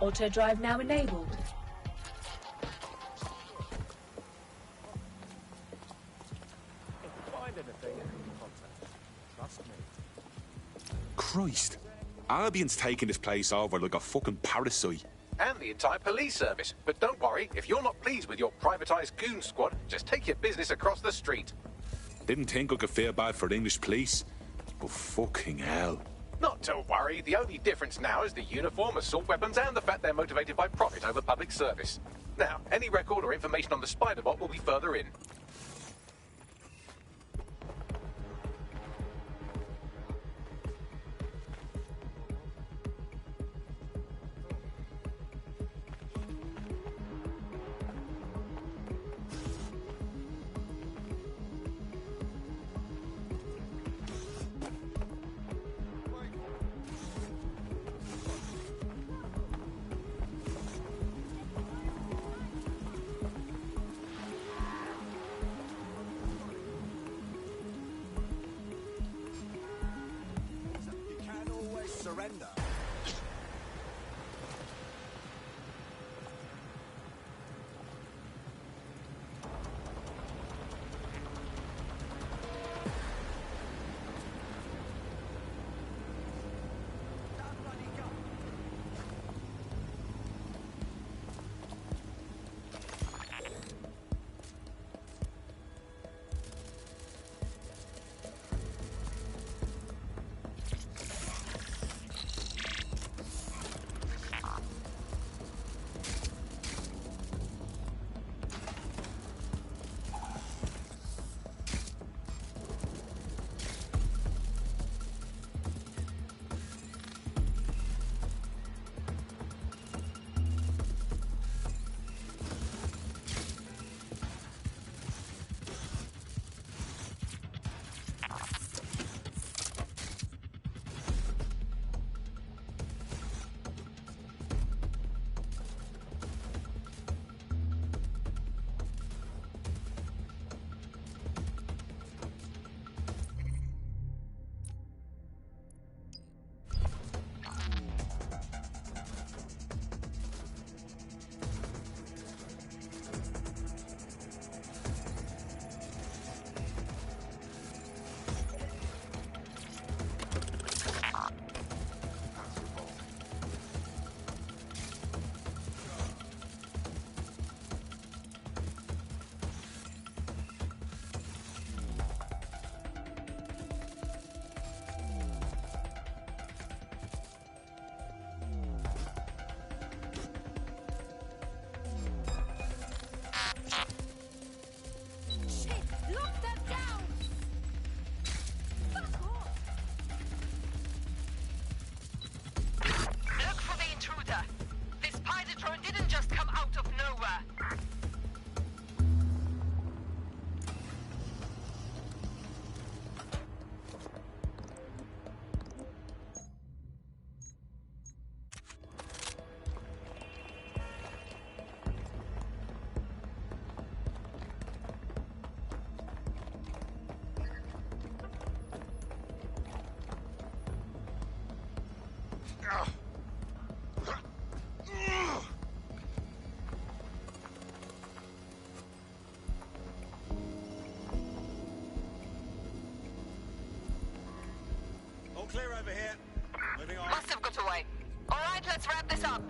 Auto drive now enabled. Christ. Albion's taking this place over like a fucking parasite. And the entire police service. But don't worry, if you're not pleased with your privatised goon squad, just take your business across the street. Didn't think I could feel bad for the English police, but fucking hell. Not to worry, the only difference now is the uniform, assault weapons, and the fact they're motivated by profit over public service. Now, any record or information on the Spider-Bot will be further in. Surrender. Clear over here. Moving on. Must have got away. All right, let's wrap this up.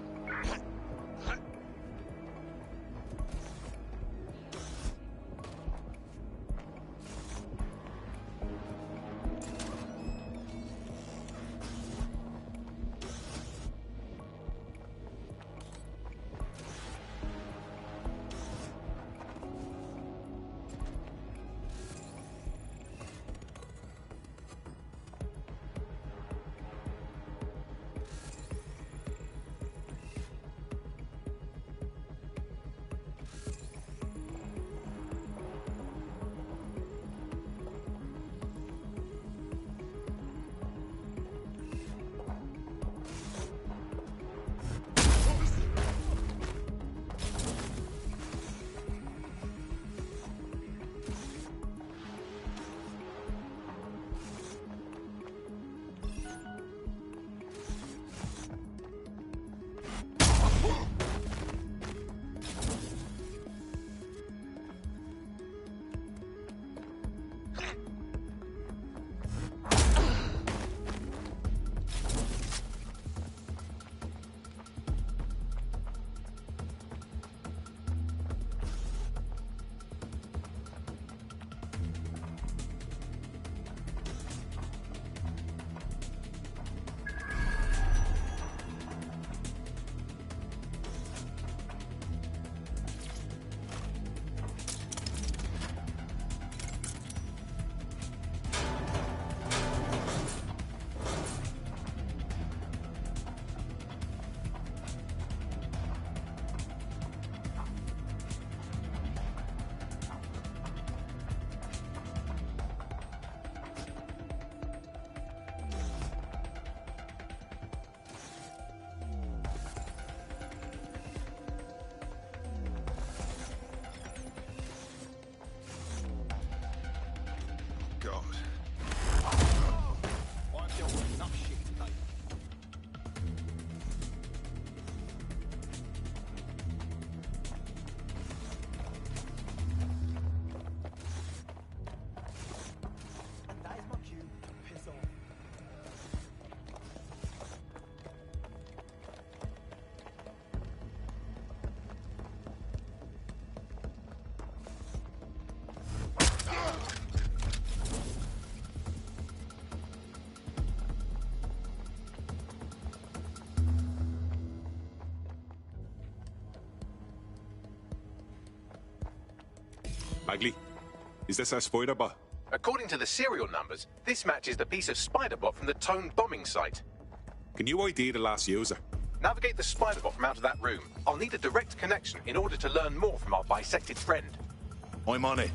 Bagley, is this a spider bot? According to the serial numbers, this matches the piece of spider bot from the Tone bombing site. Can you ID the last user? Navigate the spider bot from out of that room. I'll need a direct connection in order to learn more from our bisected friend. I'm on it.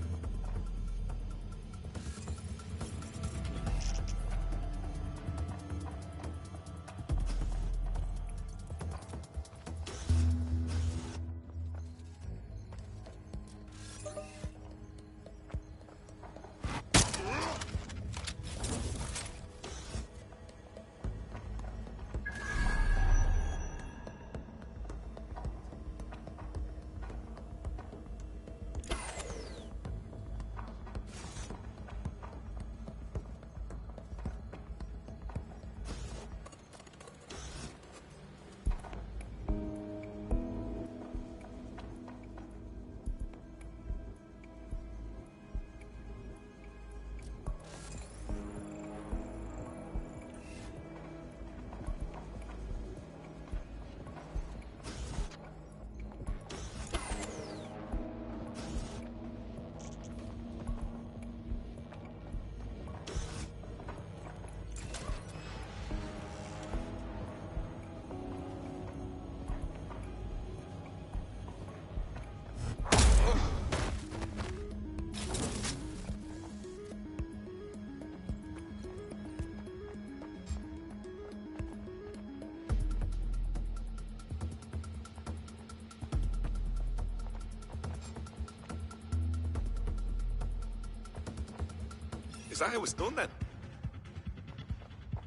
Is that how it's done then?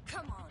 Come on.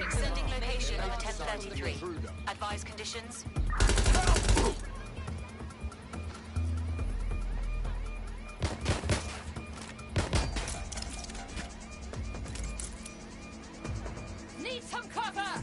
Sending location on 1033. Advise conditions. Need some cover!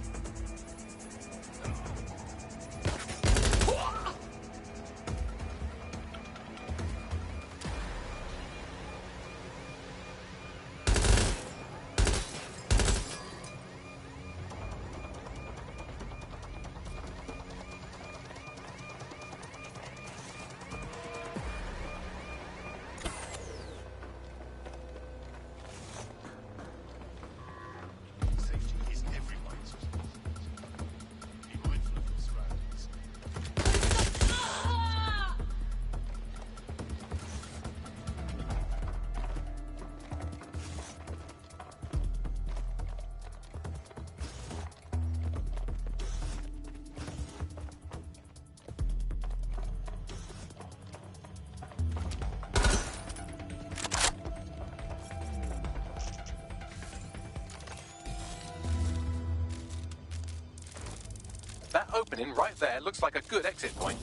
opening right there looks like a good exit point.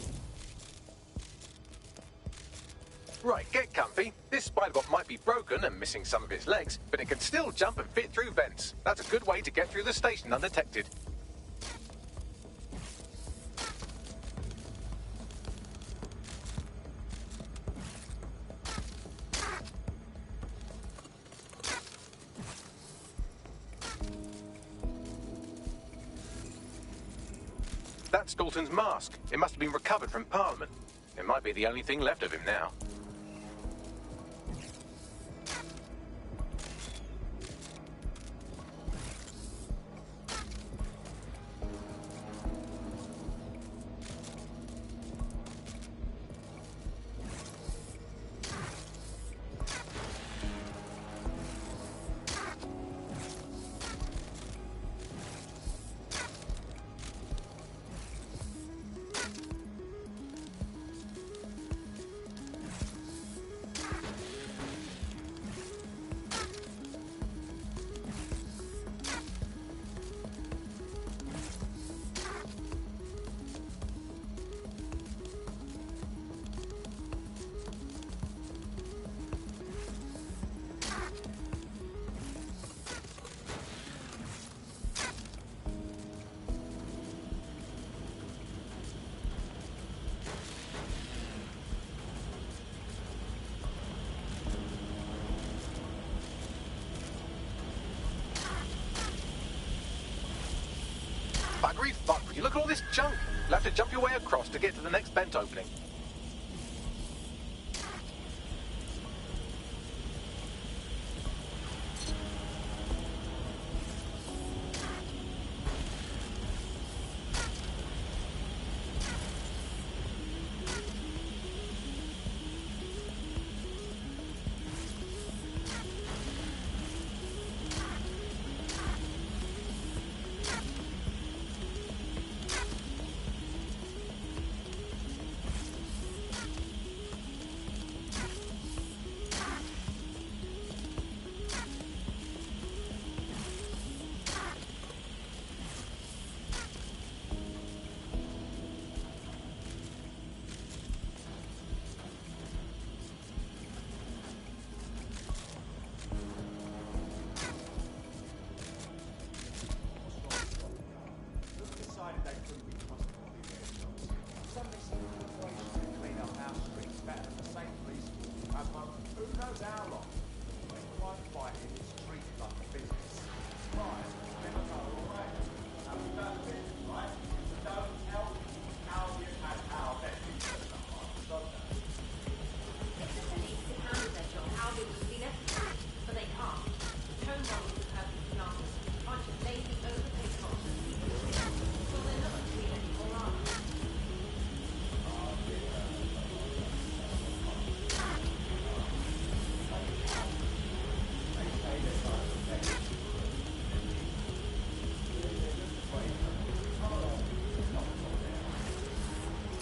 Right, get comfy. This spider-bot might be broken and missing some of its legs, but it can still jump and fit through vents. That's a good way to get through the station undetected. That's Dalton's mask. It must have been recovered from Parliament. It might be the only thing left of him now. Buggery fuck, would you look at all this junk? You'll have to jump your way across to get to the next vent opening.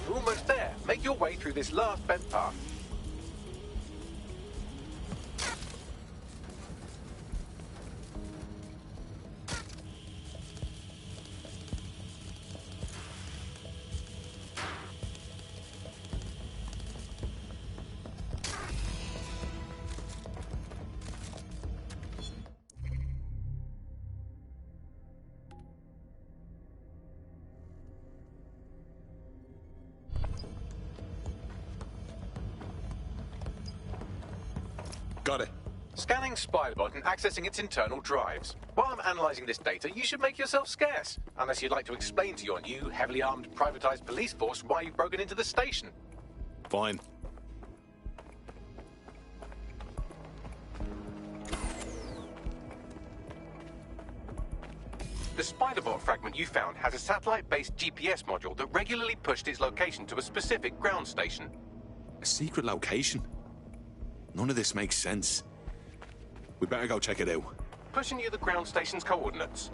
You're almost there. Make your way through this last vent path. Got it. Scanning Spiderbot and accessing its internal drives. While I'm analysing this data, you should make yourself scarce. Unless you'd like to explain to your new, heavily armed, privatised police force why you've broken into the station. Fine. The Spiderbot fragment you found has a satellite-based GPS module that regularly pushed its location to a specific ground station. A secret location? None of this makes sense. We better go check it out. Pushing you the ground station's coordinates.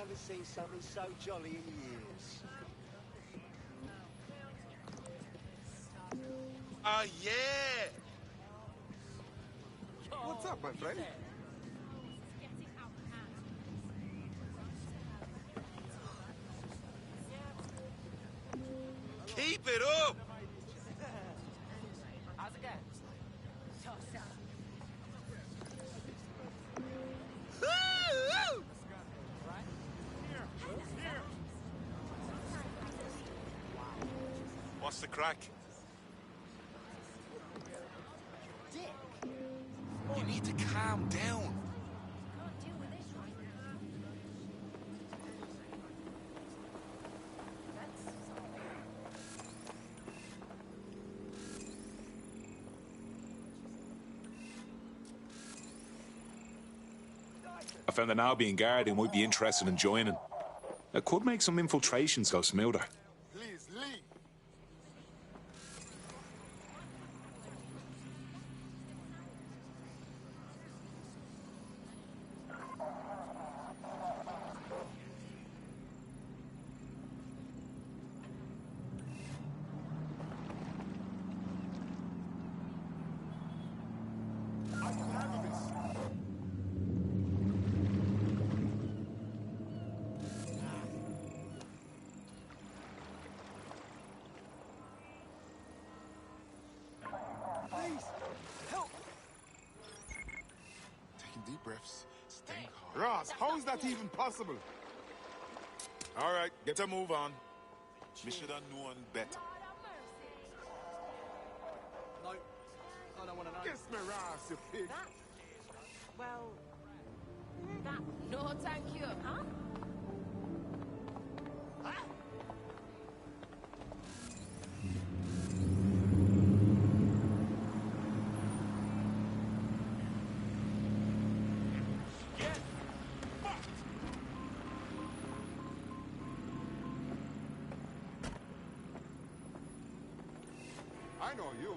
haven't seen something so jolly in years. Ah, yeah! What's up, my friend? Keep it up! How's it going? Woo! What's the crack? You need to calm down. I found an Albion guard who might be interested in joining. It could make some infiltrations go smoother. Please, leave. I can handle this. Please, help! Taking deep breaths, staying calm. Ross, how is that even possible? All right, get a move on. We should have known better. No, I don't want to know. Kiss me, Ross, you pig. Well, no, thank you, huh? I know you.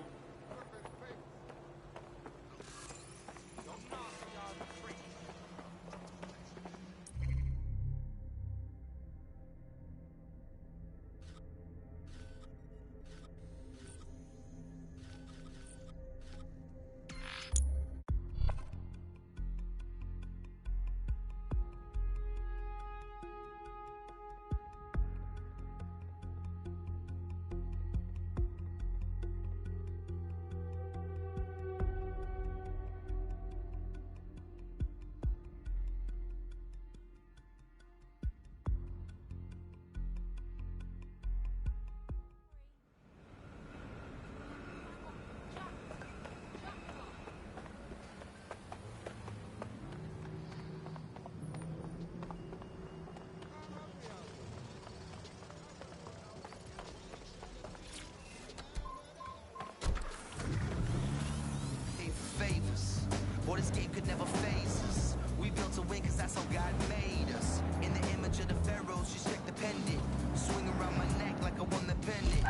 Favors. Boy, this game could never phase us. We built to win cause that's how God made us. In the image of the pharaohs, just check the pendant. Swing around my neck like I won the pendant.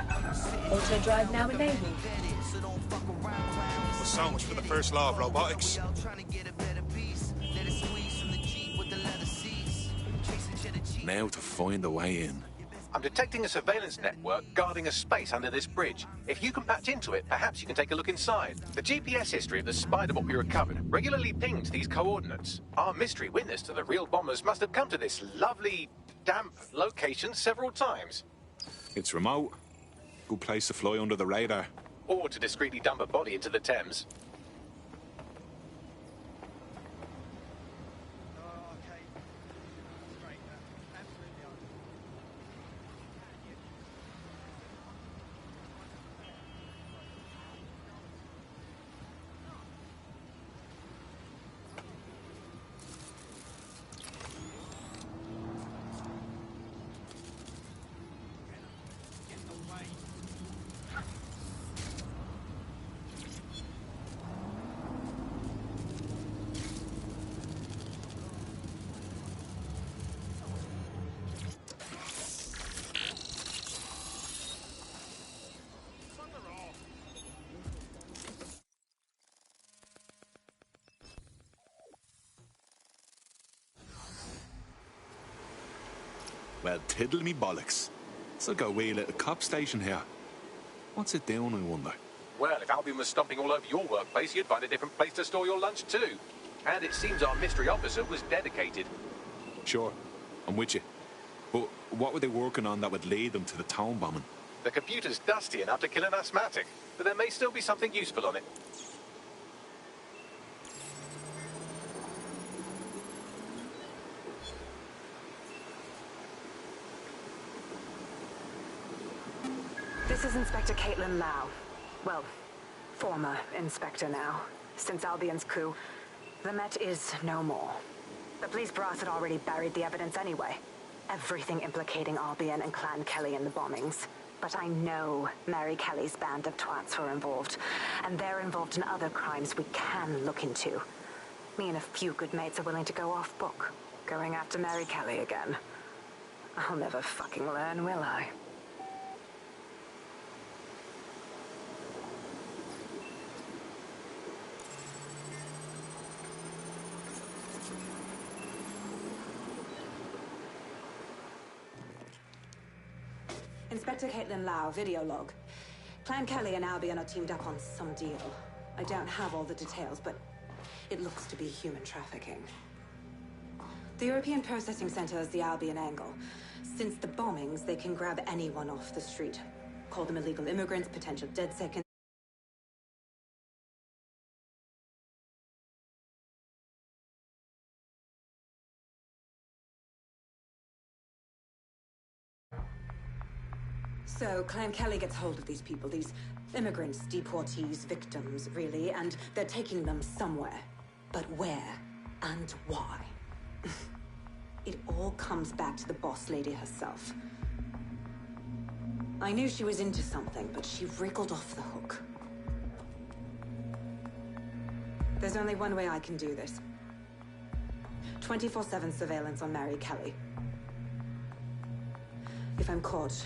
Auto drive now enabled. So don't fuck around, clowns. So much for the first law of robotics. We all trying to get a better piece. Let it squeeze from the Jeep with the leather seats. Chasing cheddar cheese. Now to find a way in. I'm detecting a surveillance network guarding a space under this bridge. If you can patch into it, perhaps you can take a look inside. The GPS history of the spider bot we recovered regularly pings these coordinates. Our mystery witness to the real bombers must have come to this lovely, damp location several times. It's remote. Good place to fly under the radar. Or to discreetly dump a body into the Thames. Oh, okay. Great. Absolutely on. Get away. Well, tiddle me bollocks. It's like a wee little cop station here. What's it doing, I wonder? Well, if Albion was stomping all over your workplace, you'd find a different place to store your lunch too. And it seems our mystery officer was dedicated. Sure, I'm with you. But what were they working on that would lead them to the town bombing? The computer's dusty enough to kill an asthmatic, but there may still be something useful on it. This is Inspector Caitlin Lau. Well, former inspector now. Since Albion's coup, the Met is no more. The police brass had already buried the evidence anyway. Everything implicating Albion and Clan Kelly in the bombings. But I know Mary Kelly's band of twats were involved. And they're involved in other crimes we can look into. Me and a few good mates are willing to go off book. Going after Mary Kelly again. I'll never fucking learn, will I? Inspector Caitlin Lau, video log. Clan Kelly and Albion are teamed up on some deal. I don't have all the details, but it looks to be human trafficking. The European Processing Center is the Albion angle. Since the bombings, they can grab anyone off the street. Call them illegal immigrants, potential DedSec. So, Clan Kelly gets hold of these people, these immigrants, deportees, victims, really, and they're taking them somewhere. But where and why? It all comes back to the boss lady herself. I knew she was into something, but she wriggled off the hook. There's only one way I can do this. 24/7 surveillance on Mary Kelly. If I'm caught,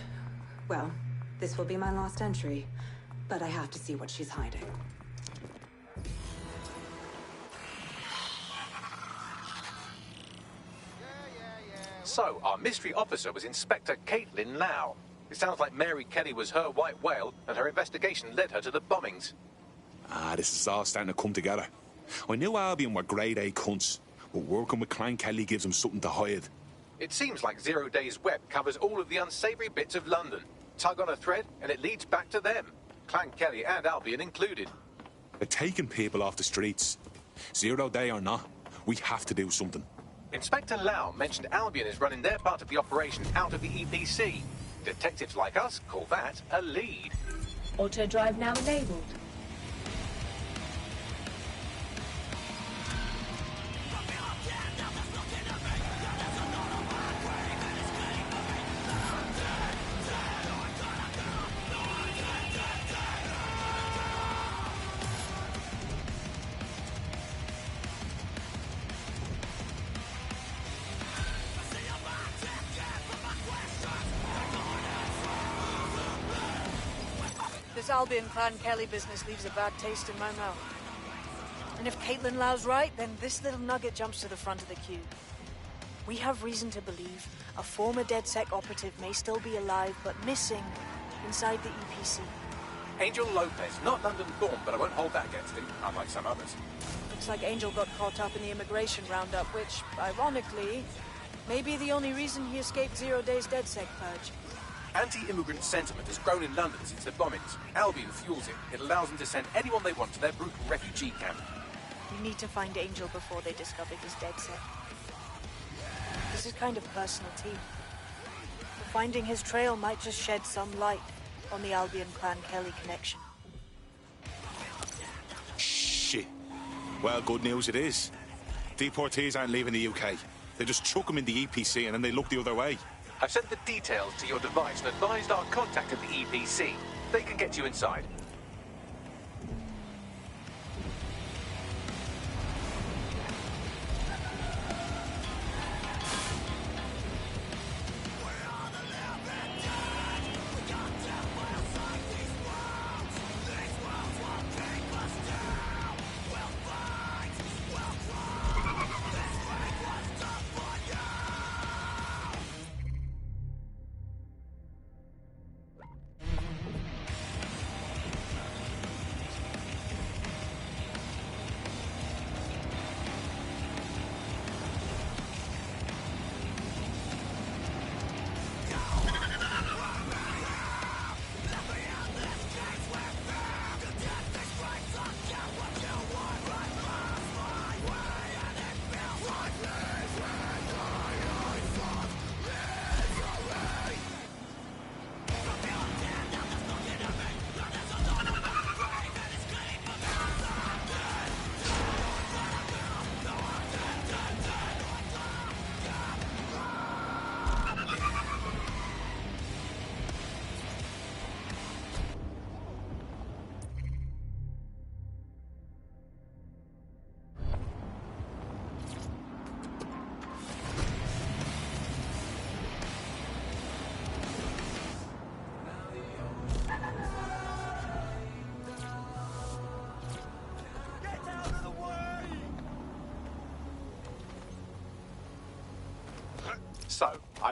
well, this will be my last entry, but I have to see what she's hiding. So, our mystery officer was Inspector Caitlin Lau. It sounds like Mary Kelly was her white whale, and her investigation led her to the bombings. This is all starting to come together. I knew Albion were grade A cunts, but working with Clan Kelly gives them something to hide. It seems like 0 Days Web covers all of the unsavory bits of London. Tug on a thread, and it leads back to them. Clan Kelly and Albion included. They're taking people off the streets. 0 Day or not, we have to do something. Inspector Lau mentioned Albion is running their part of the operation out of the EPC. Detectives like us call that a lead. Auto drive now enabled. This Albion Clan Kelly business leaves a bad taste in my mouth. And if Caitlin Lau's right, then this little nugget jumps to the front of the queue. We have reason to believe a former DedSec operative may still be alive, but missing inside the EPC. Angel Lopez, not London born, but I won't hold that against him, unlike some others. Looks like Angel got caught up in the immigration roundup, which, ironically, may be the only reason he escaped 0 Days DedSec purge. Anti-immigrant sentiment has grown in London since the bombings. Albion fuels it. It allows them to send anyone they want to their brutal refugee camp. We need to find Angel before they discover he's DedSec. This is kind of personal, too. But finding his trail might just shed some light on the Albion Clan Kelly connection. Shit. Well, good news it is. Deportees aren't leaving the UK. They just chuck them in the EPC and then they look the other way. I've sent the details to your device and advised our contact at the EPC. They can get you inside.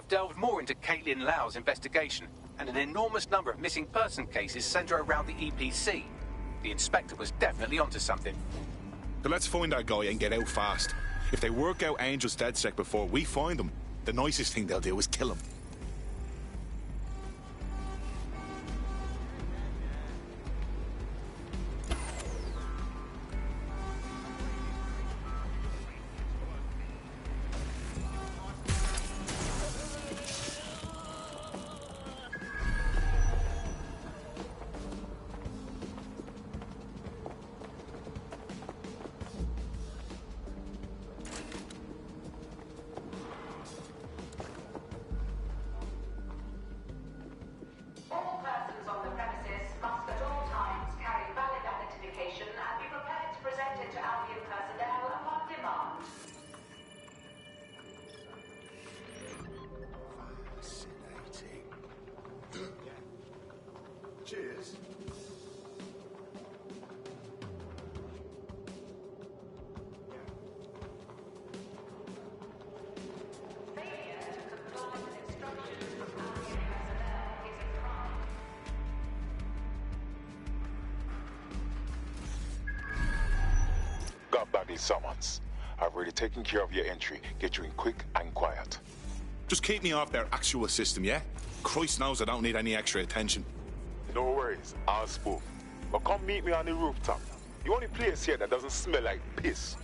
I've delved more into Caitlin Lau's investigation, and an enormous number of missing person cases center around the EPC. The inspector was definitely onto something. So let's find that guy and get out fast. If they work out Angel's DedSec before we find him, the nicest thing they'll do is kill him. Cheers. Got back these summons. I've already taken care of your entry. Get you in quick and quiet. Just keep me off their actual system, yeah? Christ knows I don't need any extra attention. No worries, I'll spoof. But come meet me on the rooftop. The only place here that doesn't smell like piss.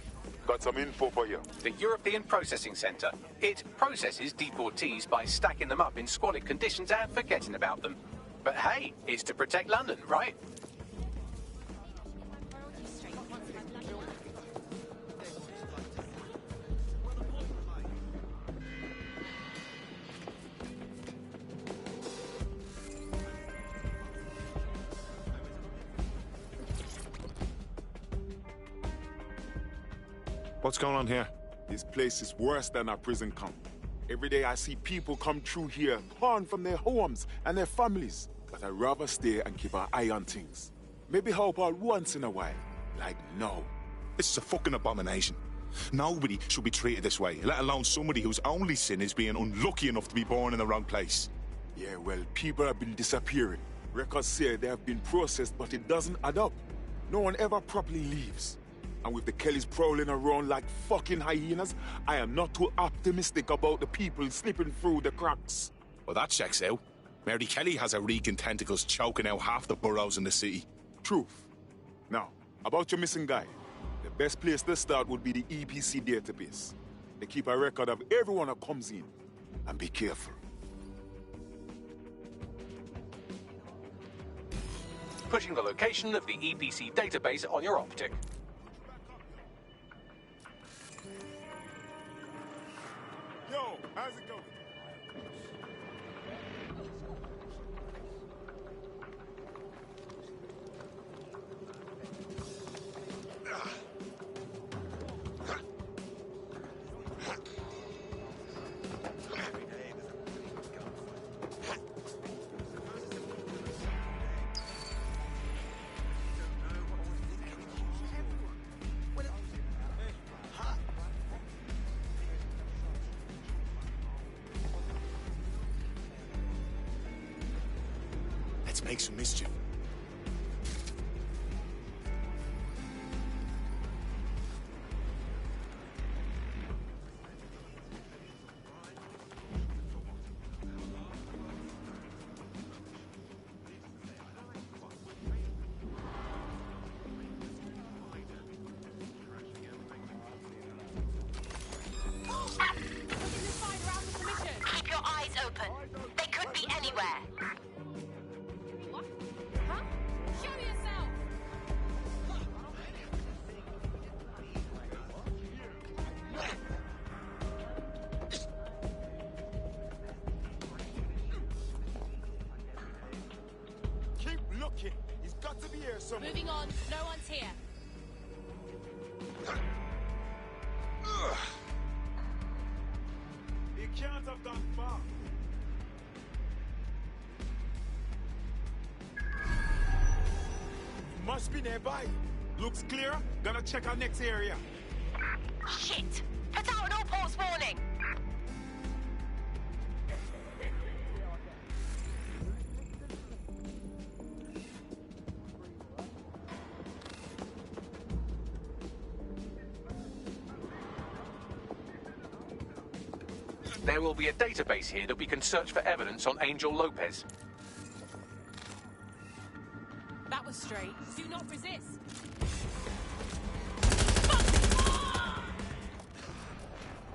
Got some info for you. The European Processing Center. It processes deportees by stacking them up in squalid conditions and forgetting about them. But hey, it's to protect London, right? What's going on here? This place is worse than a prison camp. Every day I see people come through here, torn from their homes and their families. But I'd rather stay and keep an eye on things. Maybe help out once in a while. Like now. This is a fucking abomination. Nobody should be treated this way, let alone somebody whose only sin is being unlucky enough to be born in the wrong place. Yeah, well, people have been disappearing. Records say they have been processed, but it doesn't add up. No one ever properly leaves. And with the Kellys prowling around like fucking hyenas, I am not too optimistic about the people slipping through the cracks. Well, that checks out. Mary Kelly has a reek in tentacles choking out half the boroughs in the city. Truth. Now, about your missing guy. The best place to start would be the EPC database. They keep a record of everyone that comes in. And be careful. Pushing the location of the EPC database on your optic. Yo, how's it going? Let's make some mischief. Keep your eyes open. They could be anywhere. What? Huh? Show yourself! Keep looking. He's got to be here somewhere. Moving on. No one's here. He can't have gone far. He must be nearby. Looks clear. Gonna check our next area. Shit! Put out an all-ports warning! There will be a database here that we can search for evidence on Angel Lopez. That was straight. Do not resist.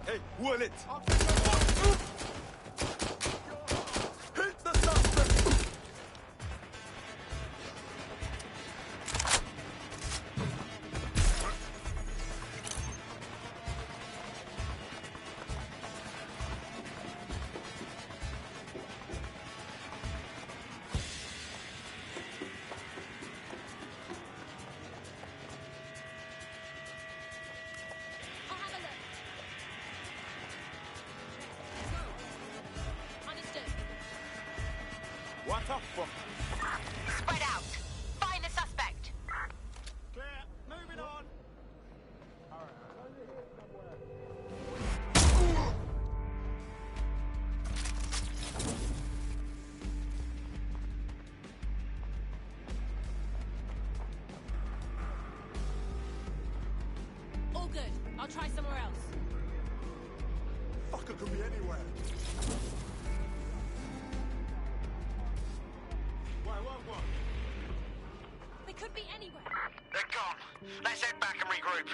Hey, hold it! Hit the suspect! I'll have a look. Understood. What the fuck? Spread out. Find the suspect. Clear. Moving on. All good. I'll try somewhere else. Fucker could be anywhere. What? They could be anywhere. They're gone. Let's head back and regroup.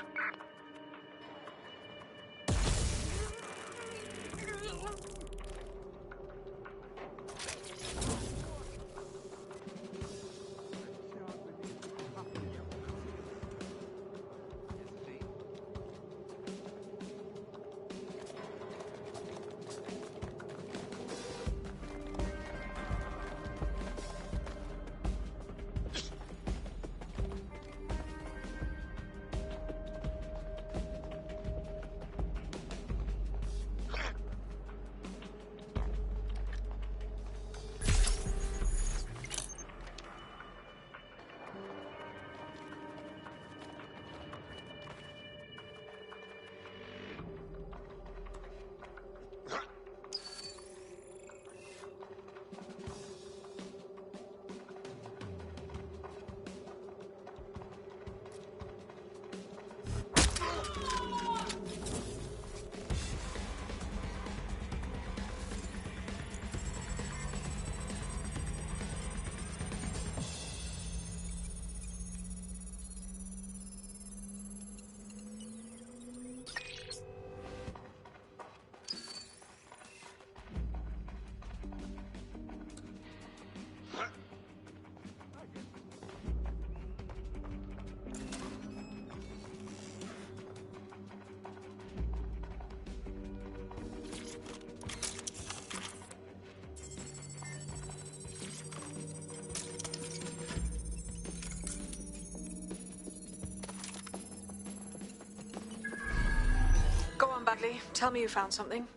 Go on, Badley. Tell me you found something.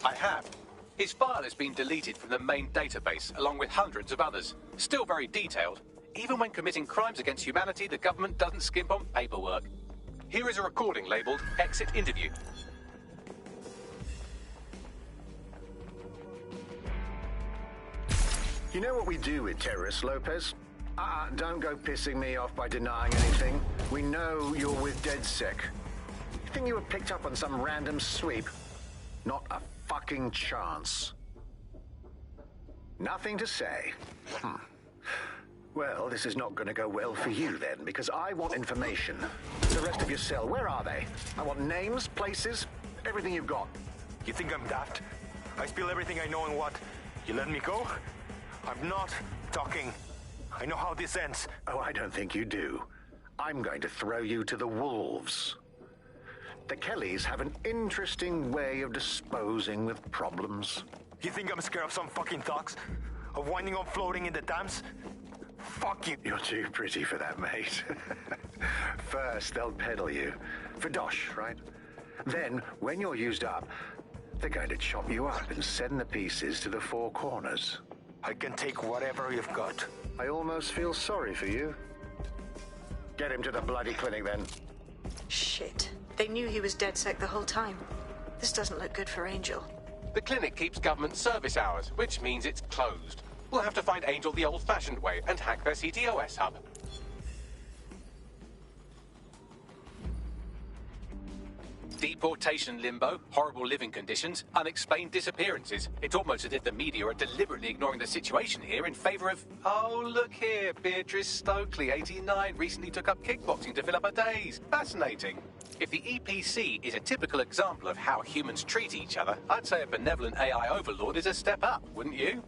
I have. His file has been deleted from the main database, along with hundreds of others. Still very detailed. Even when committing crimes against humanity, the government doesn't skimp on paperwork. Here is a recording labeled Exit Interview. You know what we do with terrorists, Lopez? Don't go pissing me off by denying anything. We know you're with DedSec. You think you were picked up on some random sweep? Not a fucking chance. Nothing to say. Well, this is not going to go well for you then, because I want information. The rest of your cell, where are they? I want names, places, everything you've got. You think I'm daft? I spill everything I know and what? You let me go? I'm not talking. I know how this ends. Oh, I don't think you do. I'm going to throw you to the wolves. The Kellys have an interesting way of disposing with problems. You think I'm scared of some fucking thugs? Of winding up floating in the dams? Fuck you. You're too pretty for that, mate. First, they'll peddle you. For dosh, right? Then, when you're used up, they're going to chop you up and send the pieces to the four corners. I can take whatever you've got. I almost feel sorry for you. Get him to the bloody clinic, then. Shit. They knew he was DedSec the whole time. This doesn't look good for Angel. The clinic keeps government service hours, which means it's closed. We'll have to find Angel the old-fashioned way and hack their CTOS hub. Deportation limbo, horrible living conditions, unexplained disappearances. It's almost as if the media are deliberately ignoring the situation here in favour of... Oh, look here, Beatrice Stokely, 89, recently took up kickboxing to fill up her days. Fascinating. If the EPC is a typical example of how humans treat each other, I'd say a benevolent AI overlord is a step up, wouldn't you?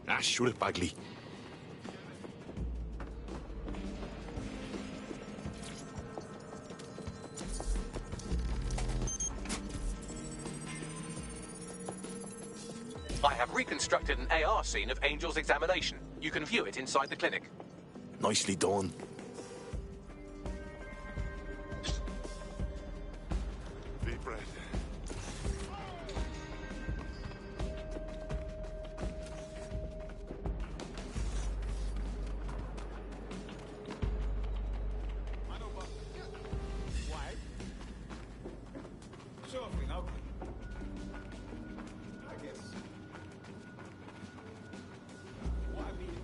Ah, shut it, Bagley. I have reconstructed an AR scene of Angel's examination. You can view it inside the clinic. Nicely done. Deep breath. Sure thing, okay. I guess. What I mean.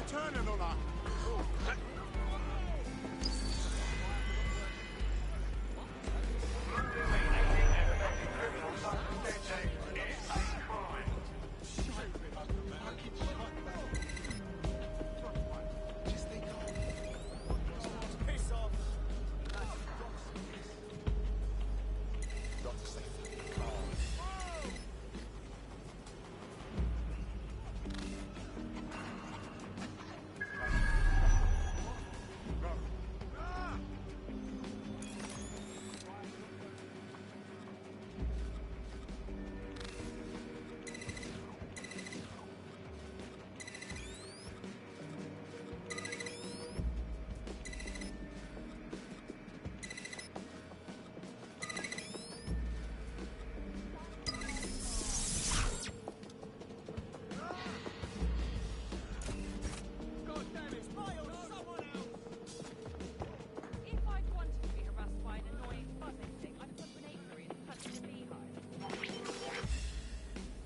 Turning on that.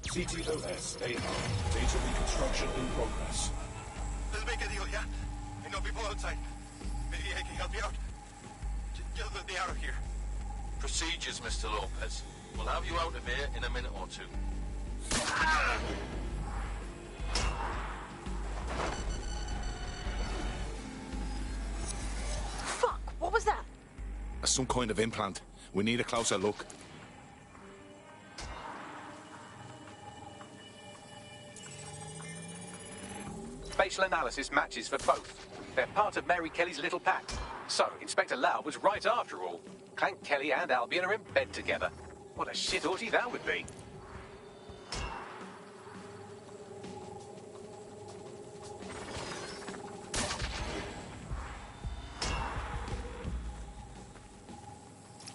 CTOS AR. Data reconstruction in progress. Let's make a deal, yeah? I know people outside. Maybe I can help you out. Just let me out of here. Procedures, Mr. Lopez. We'll have you out of here in a minute or two. Fuck! What was that? Some kind of implant. We need a closer look. Facial analysis matches for both. They're part of Mary Kelly's little pack. So, Inspector Lau was right after all. Clank Kelly and Albion are in bed together. What a shit orgy that would be.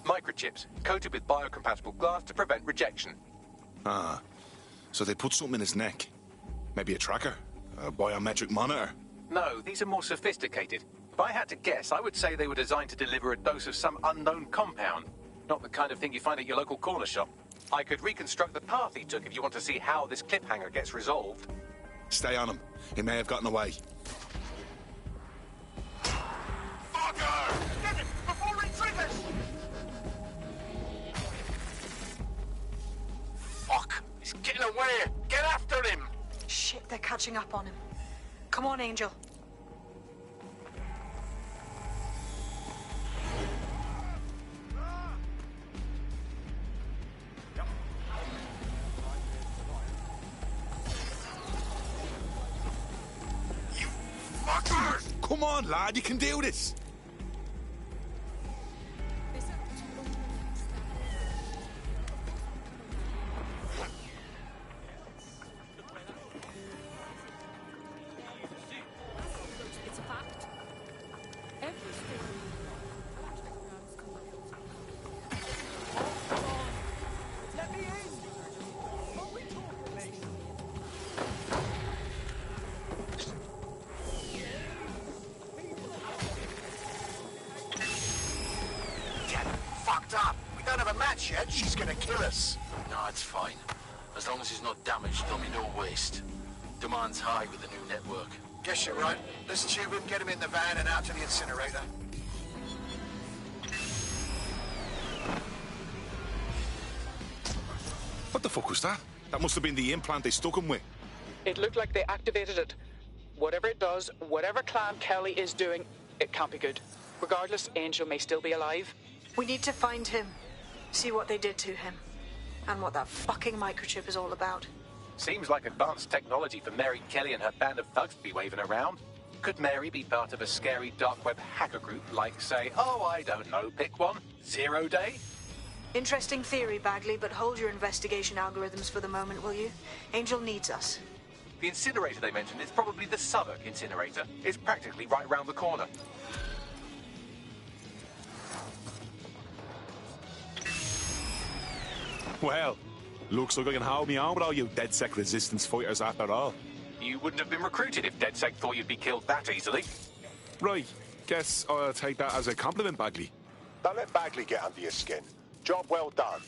Microchips, coated with biocompatible glass to prevent rejection. Ah. So they put something in his neck. Maybe a tracker, a biometric monitor. No, these are more sophisticated. If I had to guess, I would say they were designed to deliver a dose of some unknown compound. Not the kind of thing you find at your local corner shop. I could reconstruct the path he took if you want to see how this cliffhanger gets resolved. Stay on him. He may have gotten away. Fucker! Get him before he triggers! Fuck! He's getting away! Get after him! Shit, they're catching up on him. Come on, Angel. You fuckers! Come on, lad, you can do this! Yet, she's gonna kill us. No, it's fine. As long as he's not damaged, there'll be no waste. Demand's high with the new network. Guess you're right. Let's tube him, get him in the van and out to the incinerator. What the fuck was that? That must have been the implant they stuck him with. It looked like they activated it. Whatever it does, whatever Clan Kelly is doing, it can't be good. Regardless, Angel may still be alive. We need to find him. See what they did to him. And what that fucking microchip is all about. Seems like advanced technology for Mary Kelly and her band of thugs to be waving around. Could Mary be part of a scary dark web hacker group like, say, oh, I don't know, pick one, 0 Day? Interesting theory, Bagley, but hold your investigation algorithms for the moment, will you? Angel needs us. The incinerator they mentioned is probably the Southwark incinerator. It's practically right around the corner. Well, looks like I can hold me on with all you DedSec resistance fighters after all. You wouldn't have been recruited if DedSec thought you'd be killed that easily. Right. Guess I'll take that as a compliment, Bagley. Don't let Bagley get under your skin. Job well done.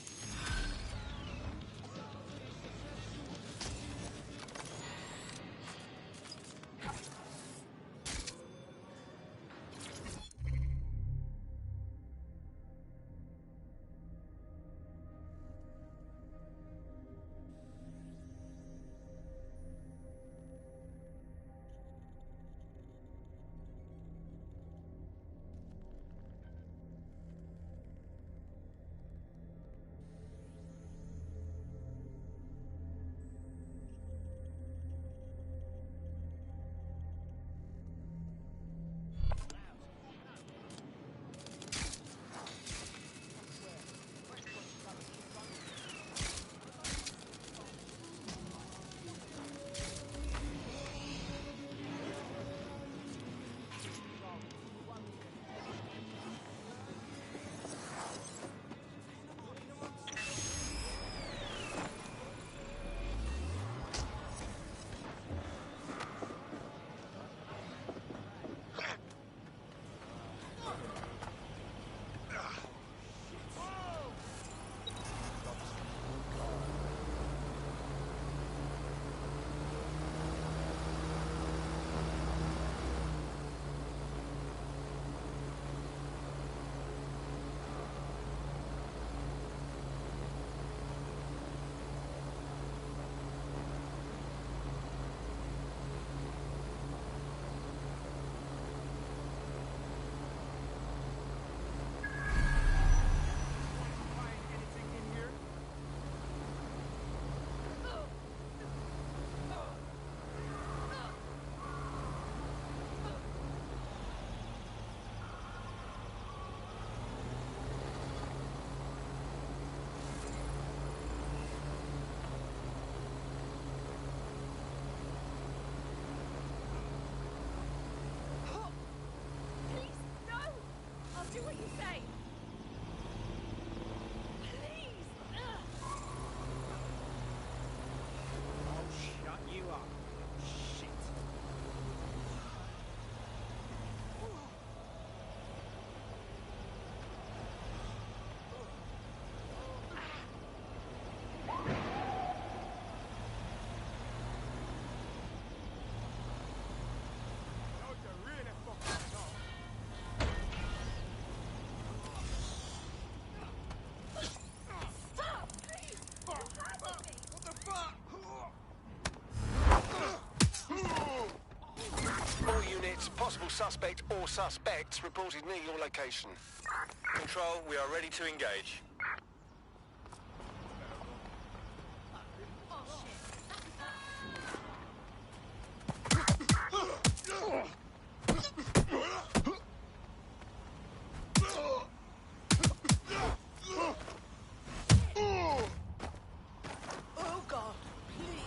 suspect or suspects reported near your location. Control, we are ready to engage. Oh God, please.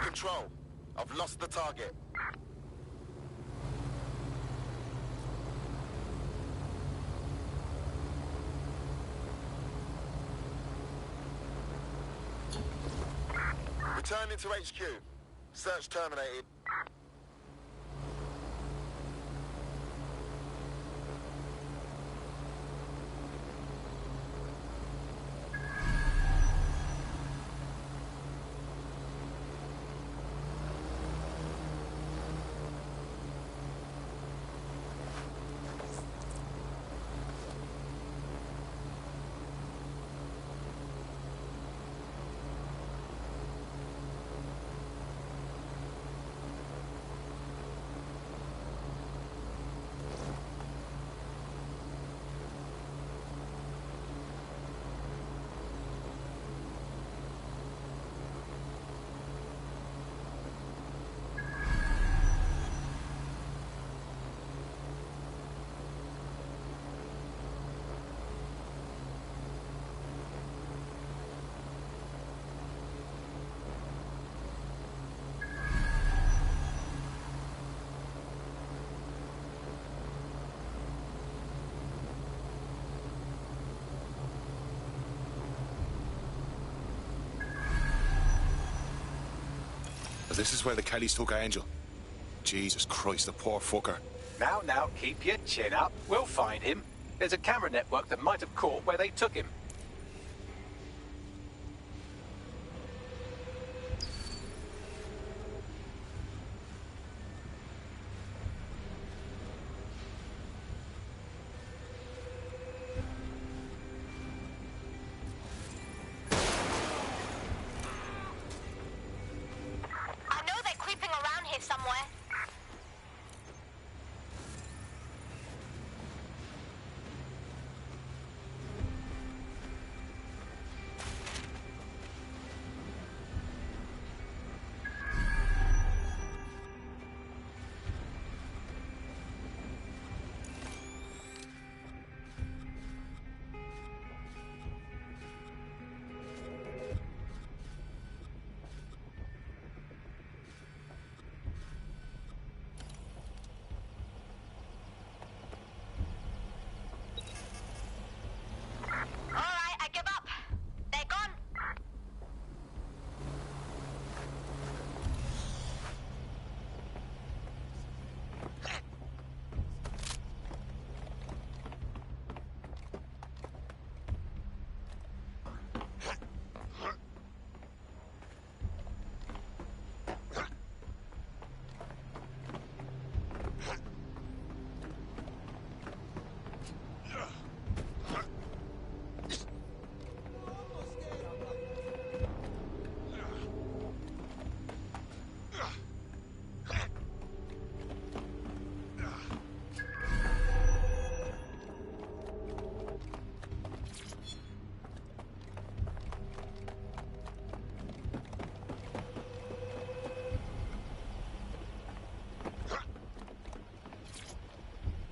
Control, I've lost the target. Returning to HQ. Search terminated. This is where the Kellys took Angel. Jesus Christ, the poor fucker. Now, keep your chin up. We'll find him. There's a camera network that might have caught where they took him. Somewhere.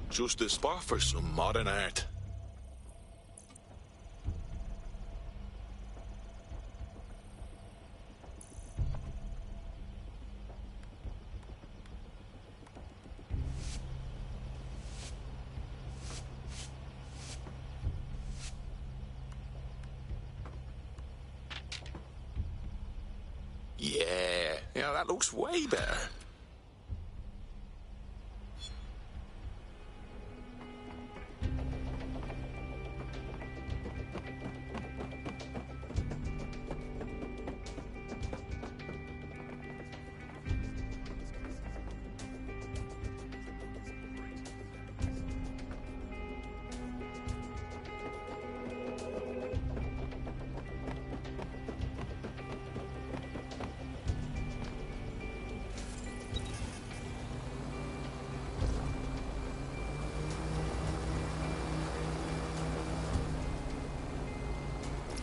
Just a spot for some modern art. Yeah, that looks way better.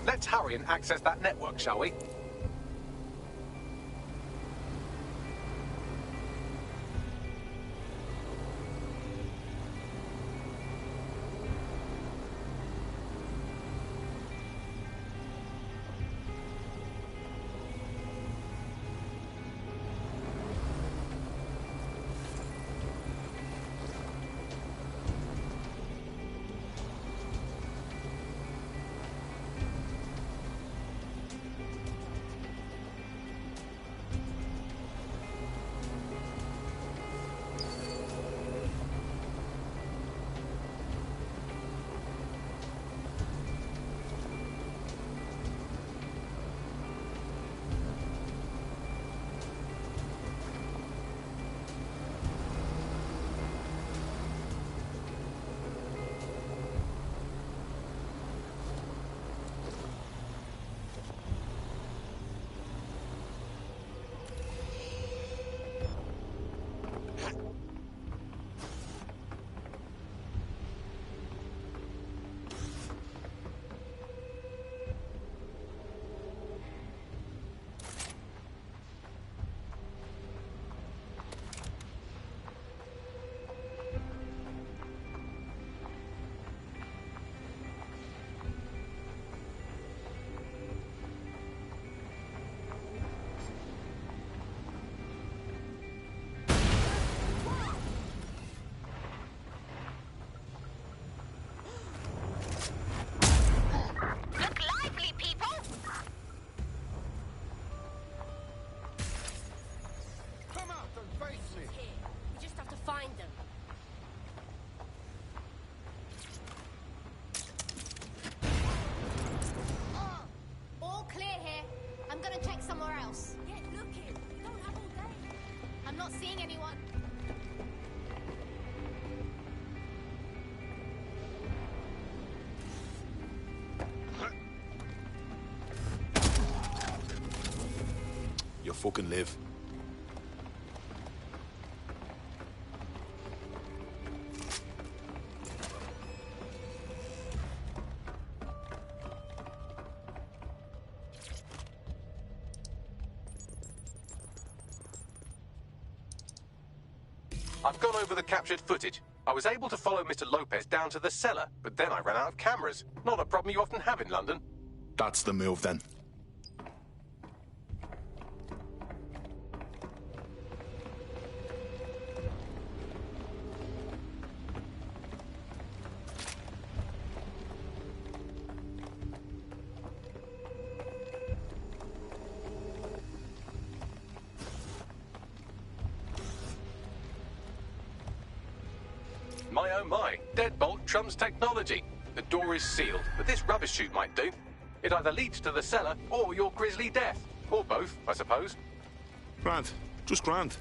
Let's hurry and access that network, shall we? Seeing anyone? You fucking live. I've gone over the captured footage. I was able to follow Mr. Lopez down to the cellar, but then I ran out of cameras. Not a problem you often have in London. That's the move, then. My oh my, deadbolt trumps technology. The door is sealed, but this rubbish chute might do. It either leads to the cellar or your grisly death. Or both, I suppose. Grand. Just grand.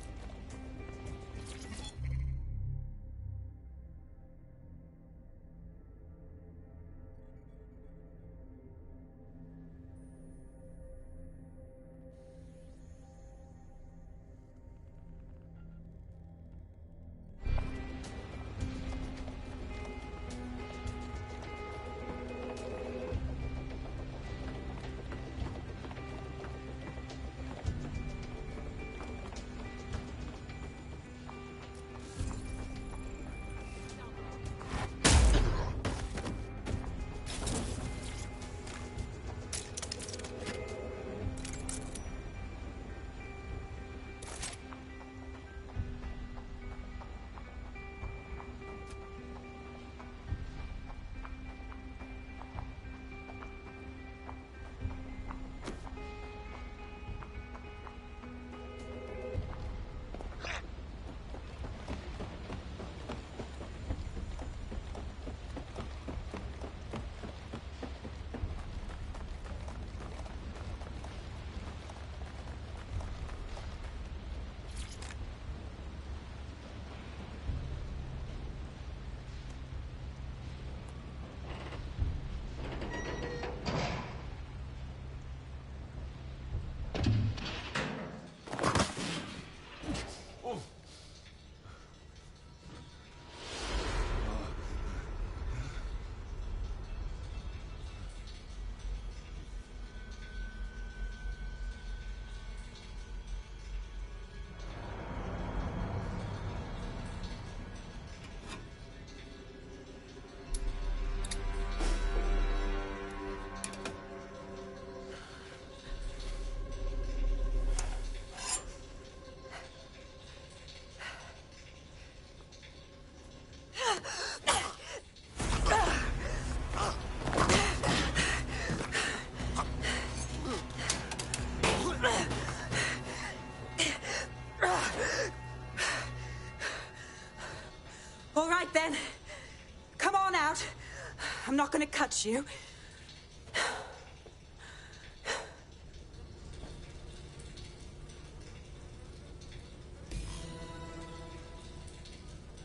not gonna cut you.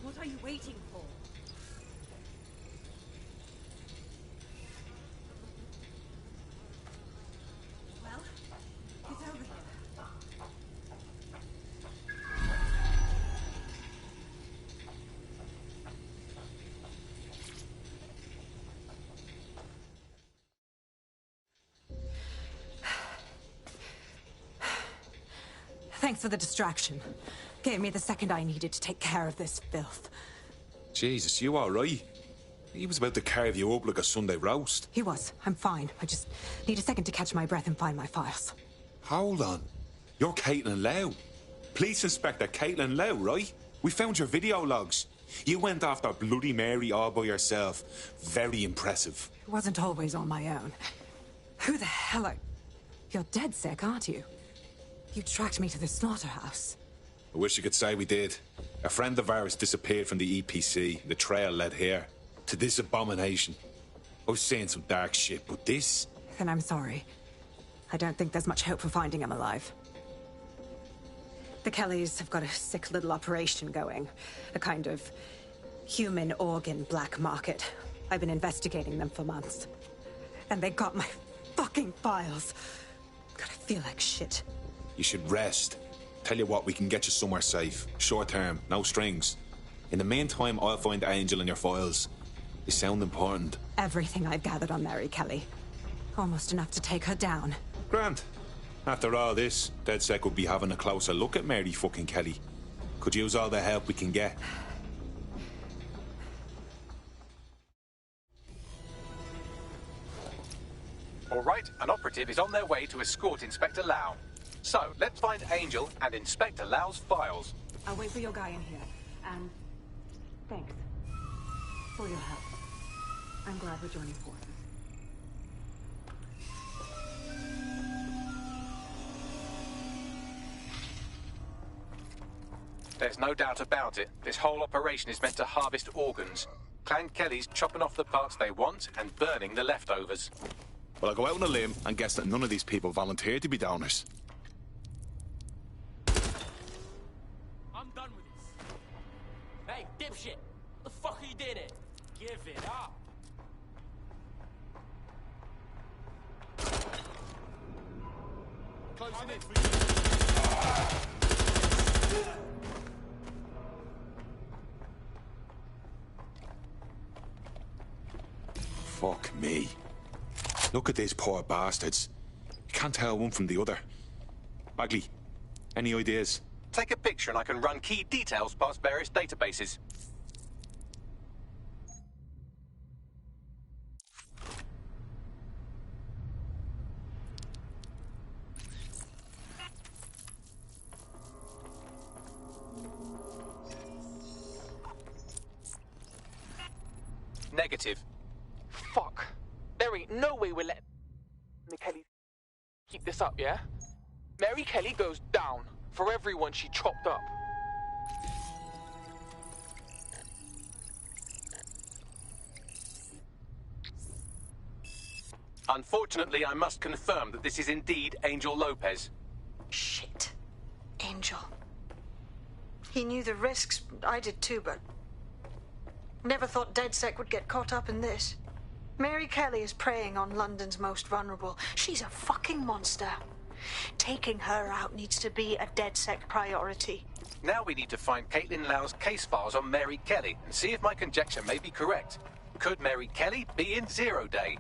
What are you waiting for? Well, get over here. Thanks for the distraction. Gave me the second I needed to take care of this filth. Jesus, you all right? He was about to carve you up like a Sunday roast. He was. I'm fine. I just need a second to catch my breath and find my files. Hold on. You're Caitlin Lau. Police Inspector Caitlin Lau, right? We found your video logs. You went after Bloody Mary all by yourself. Very impressive. It wasn't always on my own. Who the hell are... You're dead sick, aren't you? You tracked me to the slaughterhouse. I wish you could say we did. A friend of ours disappeared from the EPC. The trail led here. To this abomination. I was saying some dark shit, but this... Then I'm sorry. I don't think there's much hope for finding him alive. The Kellys have got a sick little operation going. A kind of human organ black market. I've been investigating them for months. And they got my fucking files. God, I feel like shit. You should rest. Tell you what, we can get you somewhere safe. Short term, no strings. In the meantime, I'll find Angel in your files. They sound important. Everything I've gathered on Mary Kelly. Almost enough to take her down. Grant. After all this, DedSec will be having a closer look at Mary fucking Kelly. Could use all the help we can get. All right, an operative is on their way to escort Inspector Lau. So, let's find Angel and Inspector Lau's files. I'll wait for your guy in here. And thanks for your help. I'm glad we're joining forces. There's no doubt about it. This whole operation is meant to harvest organs. Clan Kelly's chopping off the parts they want and burning the leftovers. Well, I'll go out on a limb and guess that none of these people volunteered to be donors. I'm done with this. Hey, dipshit! What the fuck are you doing it? Give it up! Closing in for you. Fuck me. Look at these poor bastards. You can't tell one from the other. Bagley, any ideas? Take a picture and I can run key details past various databases. Negative. Fuck. There ain't no way we're letting Mary Kelly keep this up, yeah? Mary Kelly goes down for everyone she chopped up. Unfortunately, I must confirm that this is indeed Angel Lopez. Shit. Angel. He knew the risks. I did too, but... Never thought DedSec would get caught up in this. Mary Kelly is preying on London's most vulnerable. She's a fucking monster. Taking her out needs to be a DedSec priority. Now we need to find Caitlin Lau's case files on Mary Kelly and see if my conjecture may be correct. Could Mary Kelly be in Zero Day?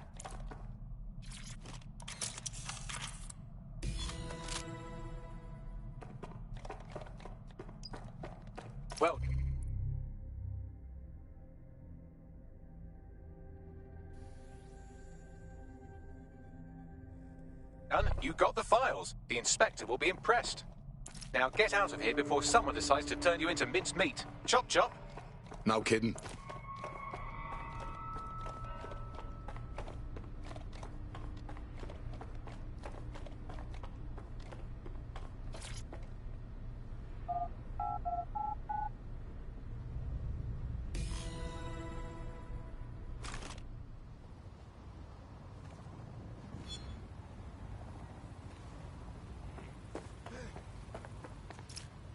Well... done. You got the files. The inspector will be impressed. Now get out of here before someone decides to turn you into minced meat. Chop chop. No kidding.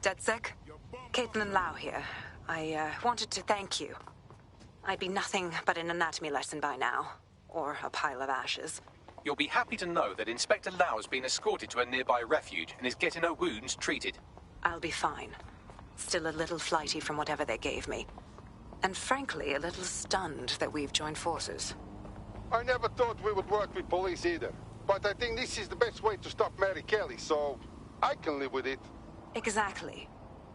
DedSec? Caitlin Lau here. I wanted to thank you. I'd be nothing but an anatomy lesson by now. Or a pile of ashes. You'll be happy to know that Inspector Lau has been escorted to a nearby refuge and is getting her wounds treated. I'll be fine. Still a little flighty from whatever they gave me. And frankly, a little stunned that we've joined forces. I never thought we would work with police either. But I think this is the best way to stop Mary Kelly, so I can live with it. Exactly.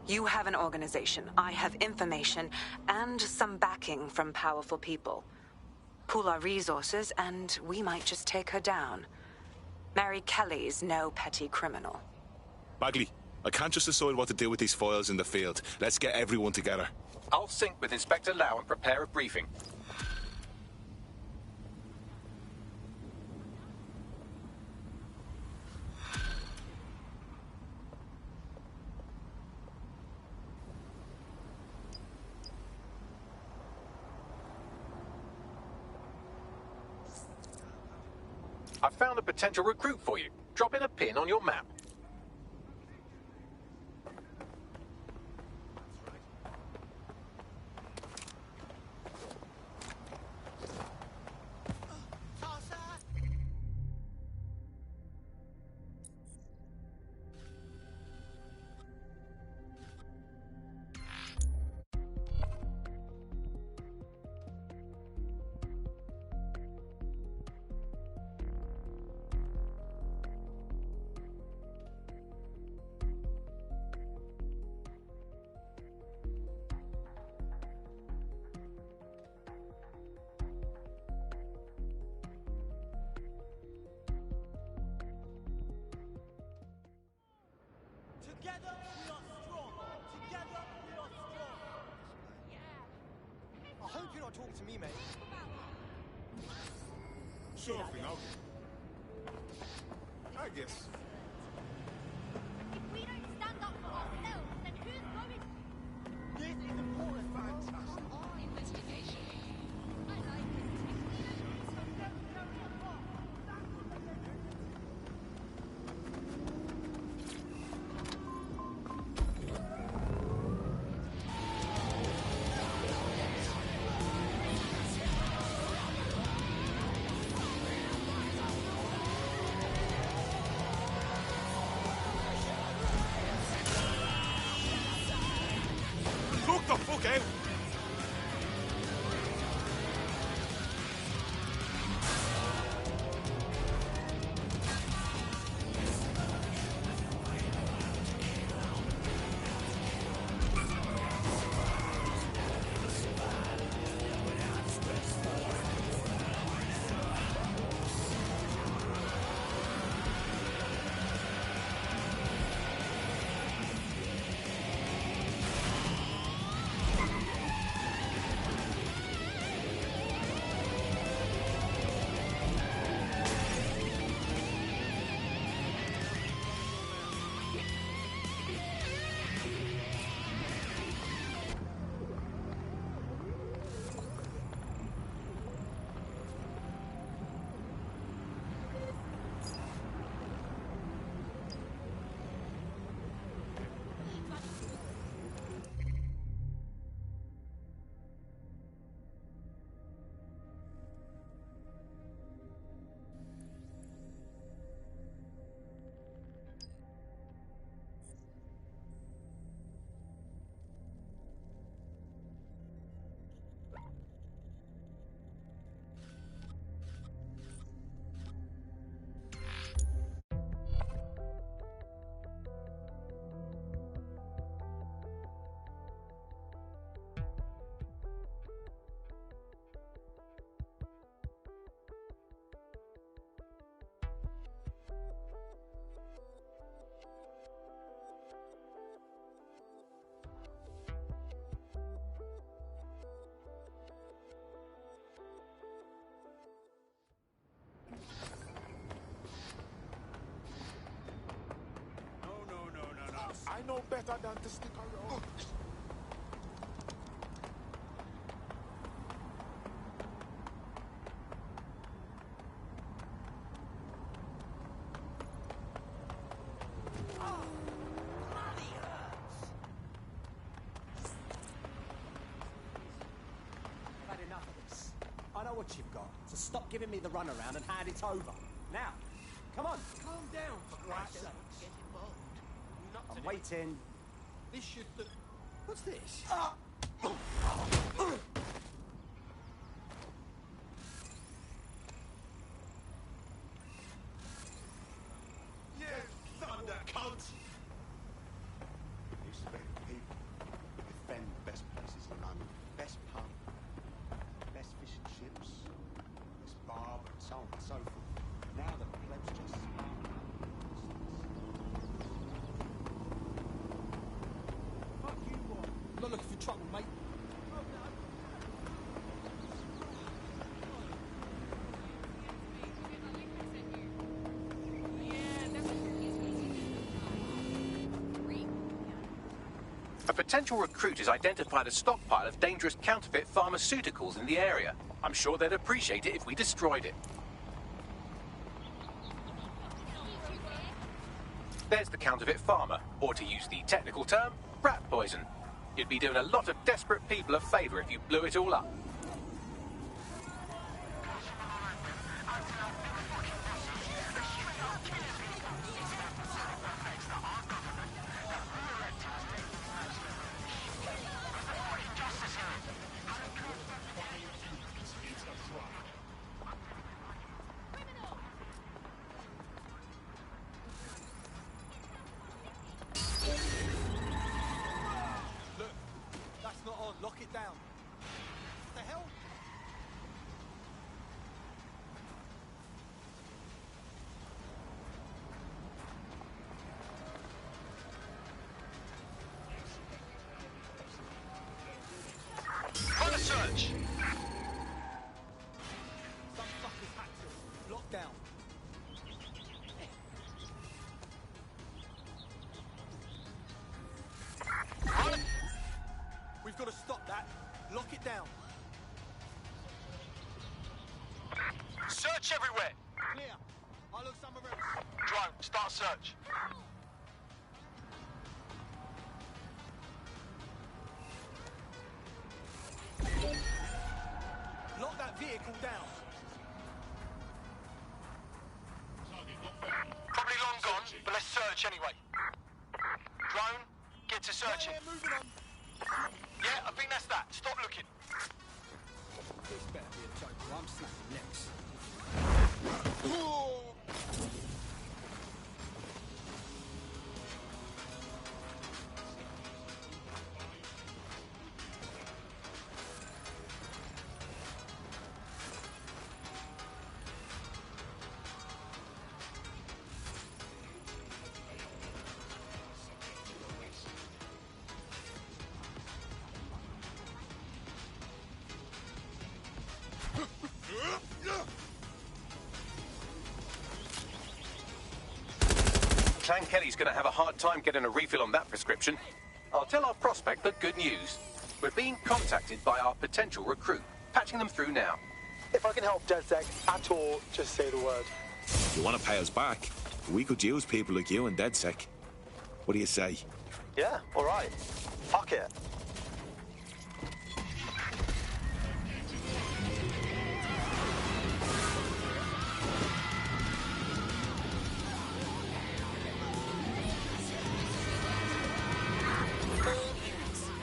You have an organization, I have information, and some backing from powerful people. Pool our resources, and we might just take her down. Mary Kelly's no petty criminal. Bagley, I can't just decide what to do with these files in the field. Let's get everyone together. I'll sync with Inspector Lau and prepare a briefing. I found a potential recruit for you. Drop in a pin on your map. Together we are strong. Together we are strong. I hope you're not talking to me, mate. Sure thing, I guess. If we don't stand up for ourselves, then who's going? This is important. Fantastic. Investigation. I like it. Look the fuck out! I know better than to stick around. Oh, bloody hurts. what you've got, so stop giving me the runaround and hand it over. Now, come on. Calm down, for Christ's sake. Get involved. I'm waiting. This should... What's this? Expect people to defend the best places in London, best pub, best fishing ships, best bar, and so on and so forth. Now the plebs just Fuck you, boy. I'm not looking for trouble, mate. A potential recruit has identified a stockpile of dangerous counterfeit pharmaceuticals in the area. I'm sure they'd appreciate it if we destroyed it. There's the counterfeit pharma, or to use the technical term, rat poison. You'd be doing a lot of desperate people a favour if you blew it all up. Lock it down. What the hell? On a search! Some fuckers had to. Lock down. We've got to stop that. Lock it down. Search everywhere! Clear. I'll look somewhere else. Drone, start search. Lock that vehicle down. Probably long gone, but let's search anyway. Drone, get to searching. Yeah, moving on. Yeah, I think that's that. Stop looking. This better be a joke, or I'm snapping necks. Clan Kelly's going to have a hard time getting a refill on that prescription. I'll tell our prospect the good news. We're being contacted by our potential recruit. Patching them through now. If I can help DedSec at all, just say the word. You want to pay us back? We could use people like you in DedSec. What do you say? Yeah, all right. Fuck it.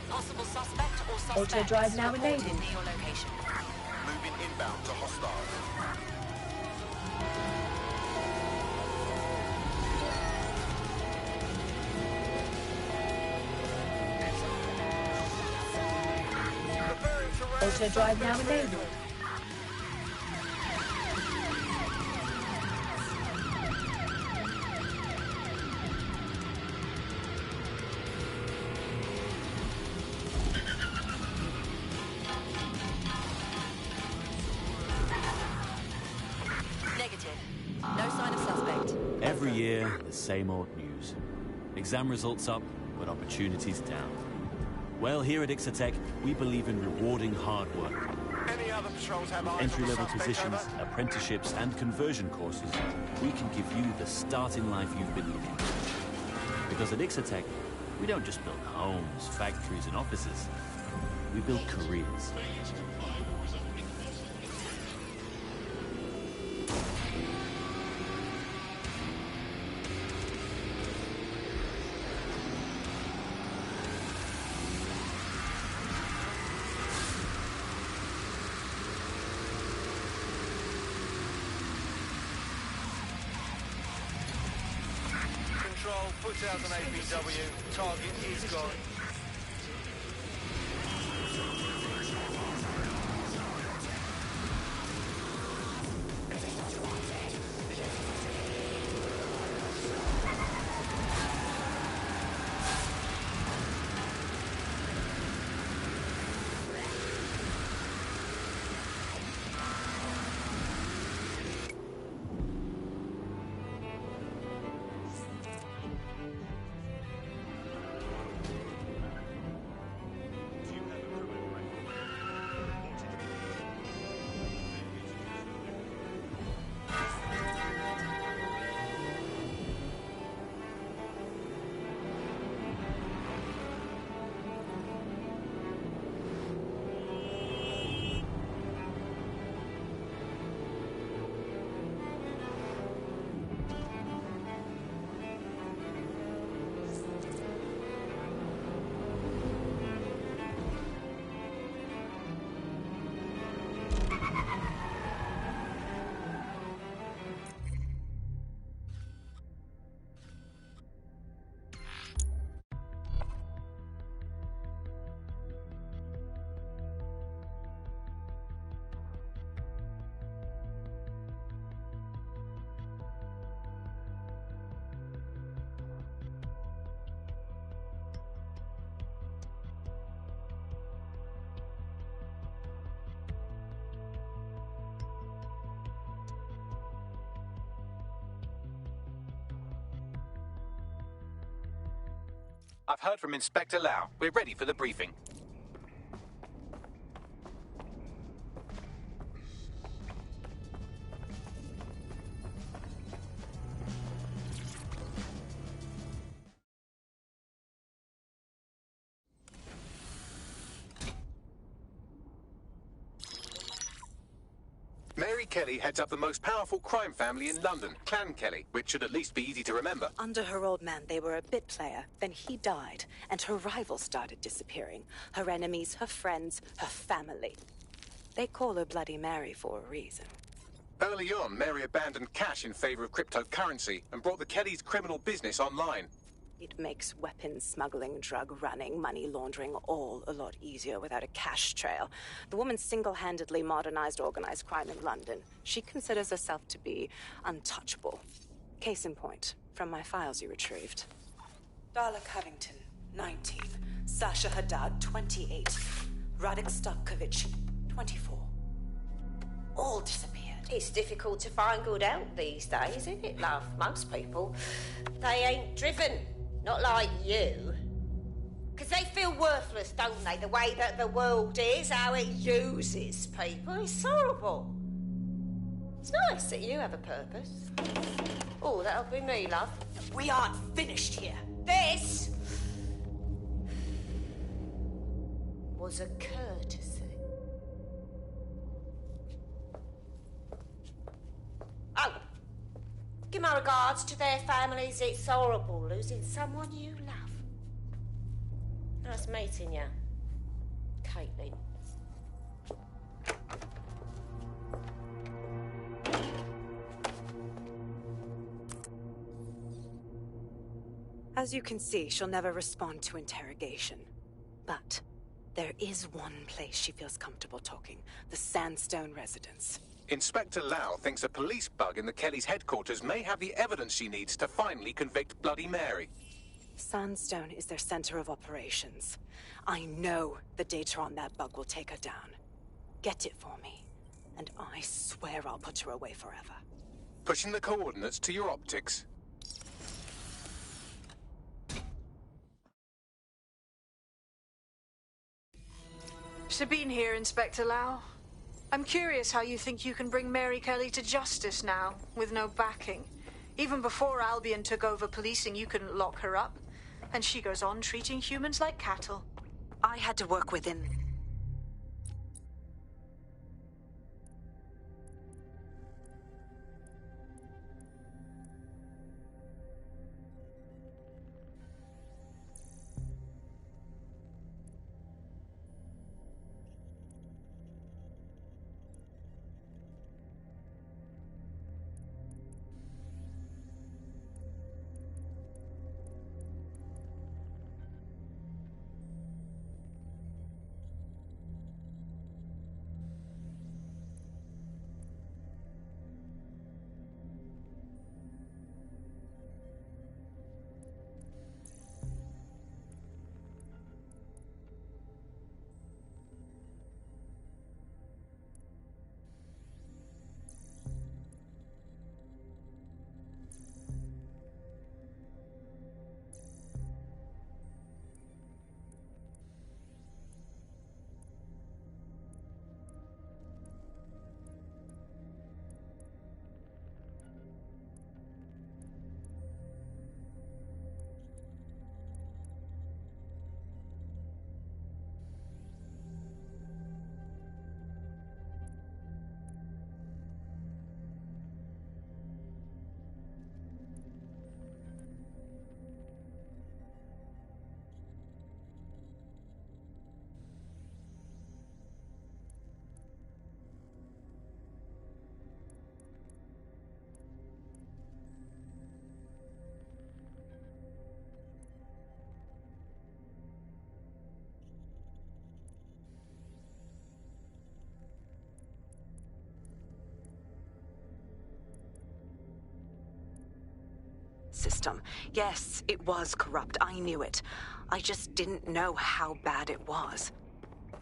Possible suspect or suspect. Auto drive now enabled. Near your location. Moving inbound to hostile. Auto drive now enabled. Negative. No sign of suspect. Every year, the same old news. Exam results up, but opportunities down. Well, here at Ixotec, we believe in rewarding hard work. Any other patrols have eyes Entry-level on the suspect, positions, over? apprenticeships, and conversion courses, we can give you the start in life you've been looking for. Because at Ixotec, we don't just build homes, factories, and offices. We build careers. put out an APW. Target is gone. I've heard from Inspector Lau. We're ready for the briefing. Mary Kelly heads up the most powerful crime family in London, Clan Kelly, which should at least be easy to remember. Under her old man, they were a bit player. Then he died, and her rivals started disappearing. Her enemies, her friends, her family. They call her Bloody Mary for a reason. Early on, Mary abandoned cash in favor of cryptocurrency and brought the Kellys' criminal business online. It makes weapons smuggling, drug running, money laundering all a lot easier without a cash trail. The woman single-handedly modernized organized crime in London. She considers herself to be untouchable. Case in point, from my files you retrieved. Darla Covington, 19. Sasha Haddad, 28. Radek Starkovich, 24. All disappeared. It's difficult to find good help these days, isn't it, love? Most people, they ain't driven. Not like you. Because they feel worthless, don't they? The way that the world is, how it uses people. It's horrible. It's nice that you have a purpose. Oh, that'll be me, love. We aren't finished here. This was a courtesy. Oh, give my regards to their families. It's horrible losing someone you love. Nice meeting you, Caitlin. As you can see, she'll never respond to interrogation. But there is one place she feels comfortable talking. The Sandstone residence. Inspector Lau thinks a police bug in the Kellys' headquarters may have the evidence she needs to finally convict Bloody Mary. Sandstone is their center of operations. I know the data on that bug will take her down. Get it for me, and I swear I'll put her away forever. Pushing the coordinates to your optics. Sabine here, Inspector Lau. I'm curious how you think you can bring Mary Kelly to justice now, with no backing. Even before Albion took over policing, you couldn't lock her up. And she goes on treating humans like cattle. I had to work within... system. Yes, it was corrupt. I knew it. I just didn't know how bad it was.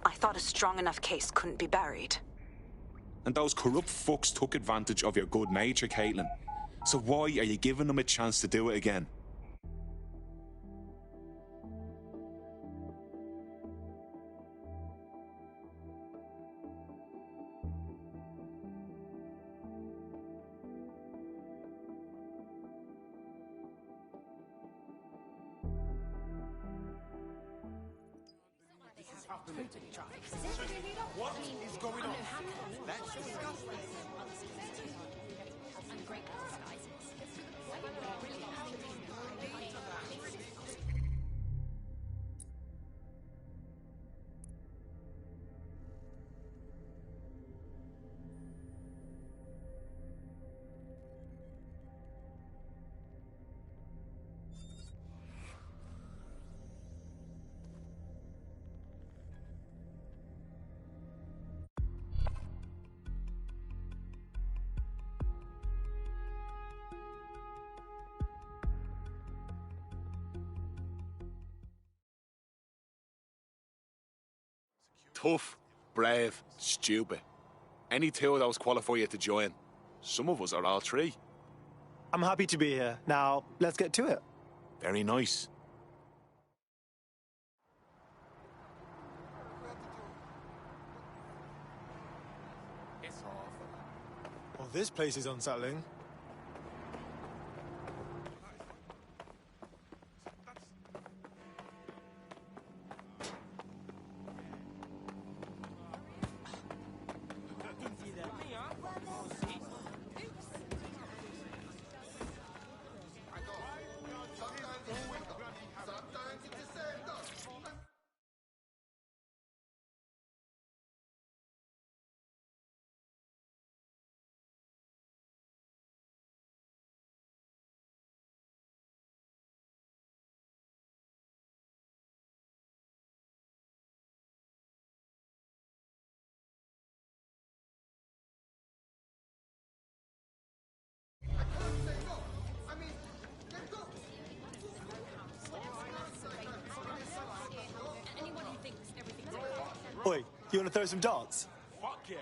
I thought a strong enough case couldn't be buried. And those corrupt fucks took advantage of your good nature, Caitlin. So why are you giving them a chance to do it again? What is going on? That's disgusting. Tough, brave, stupid. Any two of those qualify you to join. Some of us are all three. I'm happy to be here. Now, let's get to it. Very nice. Well, this place is unsettling. Oi, you want to throw some darts? Fuck yeah.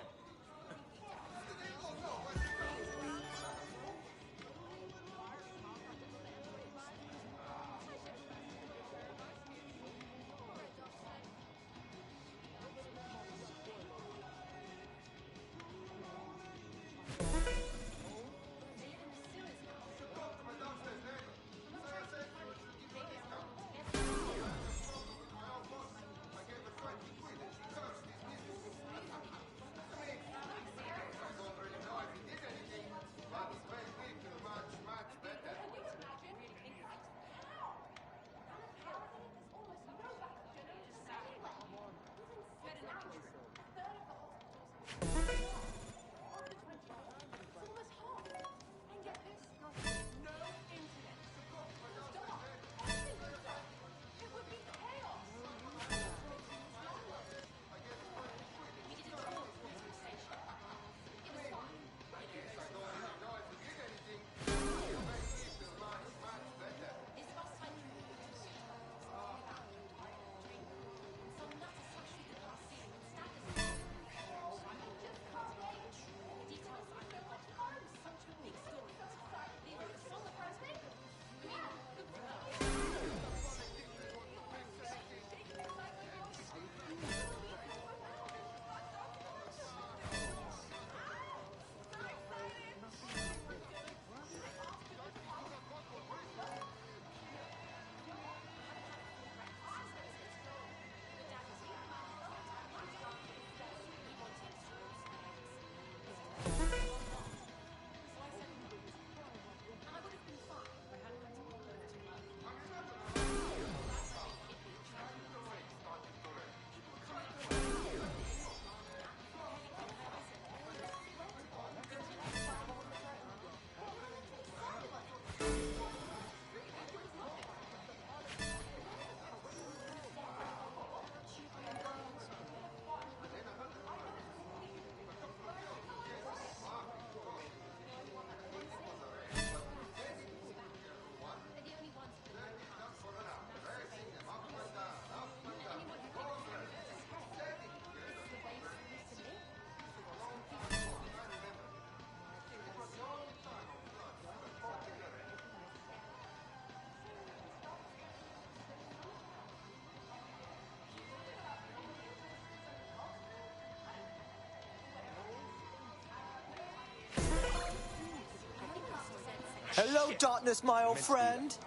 Hello, darkness, my old friend.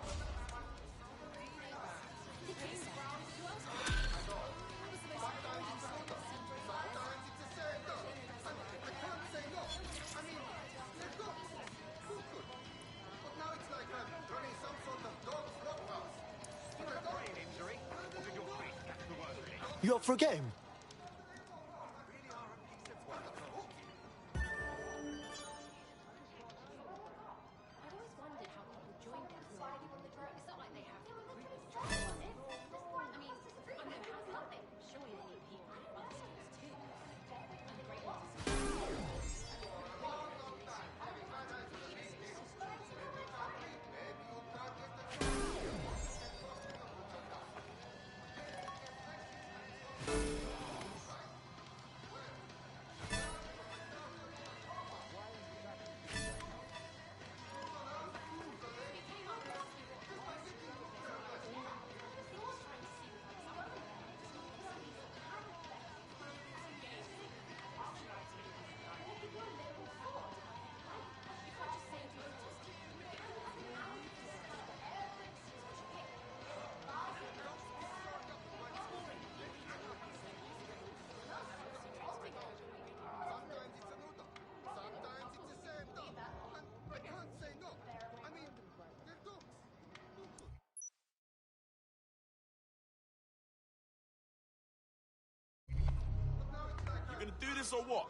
You up for a game? You gonna do this or what?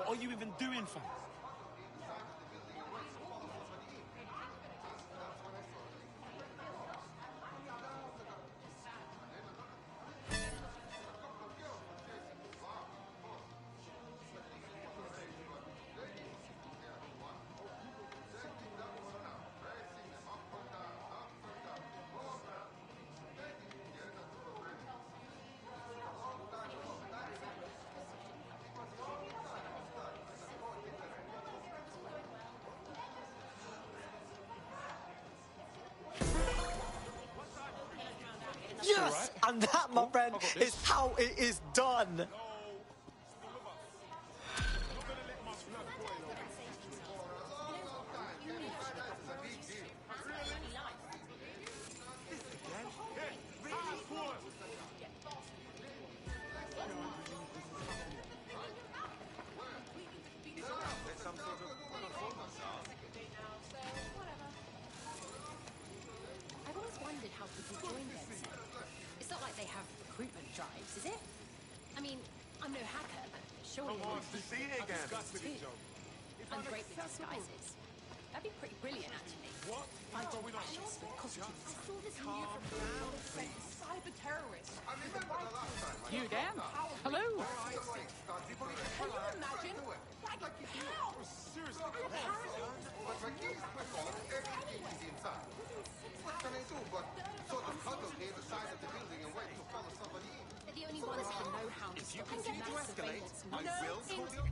What are you even doing, fam? Yes! And that, my friend, is how it is done. recruitment drives, is it? I mean, I'm no hacker, but surely I want to see it again. I'm great with disguises. That'd be pretty brilliant, actually. What? I do fashions with costumes. I saw this new cyber terrorists. I remember the last time. You again? Hello? Can you imagine? Like how? Seriously, but my keys were gone. Everything is inside. What can I do but sort of huddle near the side of the building and wait to follow somebody in? They're the only ones who know how to stop this mass surveillance. I will call you.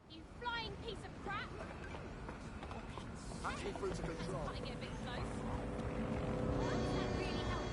You flying piece of crap! Actually, through to control. Can't I get a bit close? Does that really help?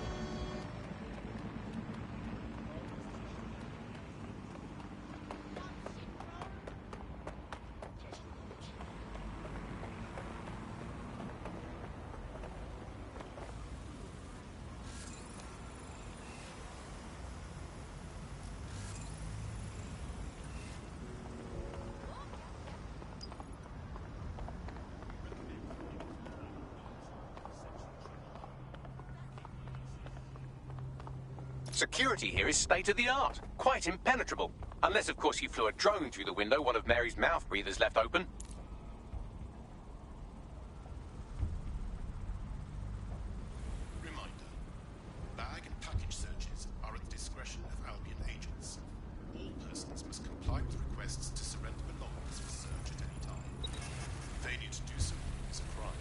Security here is state-of-the-art, quite impenetrable. Unless, of course, you flew a drone through the window one of Mary's mouth breathers left open. Reminder. Bag and package searches are at the discretion of Albion agents. All persons must comply with requests to surrender belongings for search at any time. Failure to do so is a crime.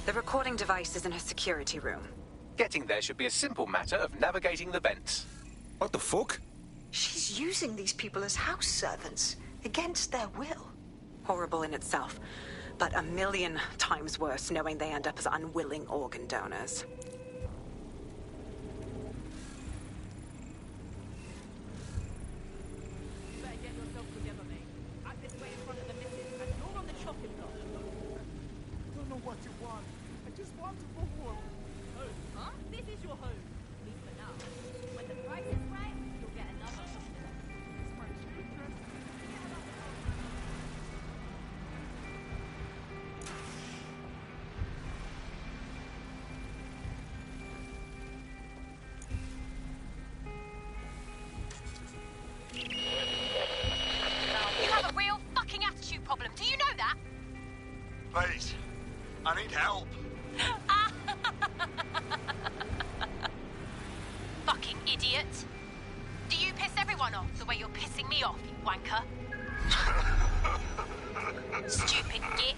The recording device is in her security room. Getting there should be a simple matter of navigating the vents. What the fuck? She's using these people as house servants, against their will. Horrible in itself, but a million times worse knowing they end up as unwilling organ donors. Better get yourself together, mate. I'm this way in front of the missus, and you're on the chopping block. I don't know what you want. I just want to go home. Home, huh? This is your home. At least for now. When the price is right, you'll get another. It's my children. You have a real fucking attitude problem. Do you know that? Please, I need help. Fucking idiot. Do you piss everyone off the way you're pissing me off, you wanker? Stupid git.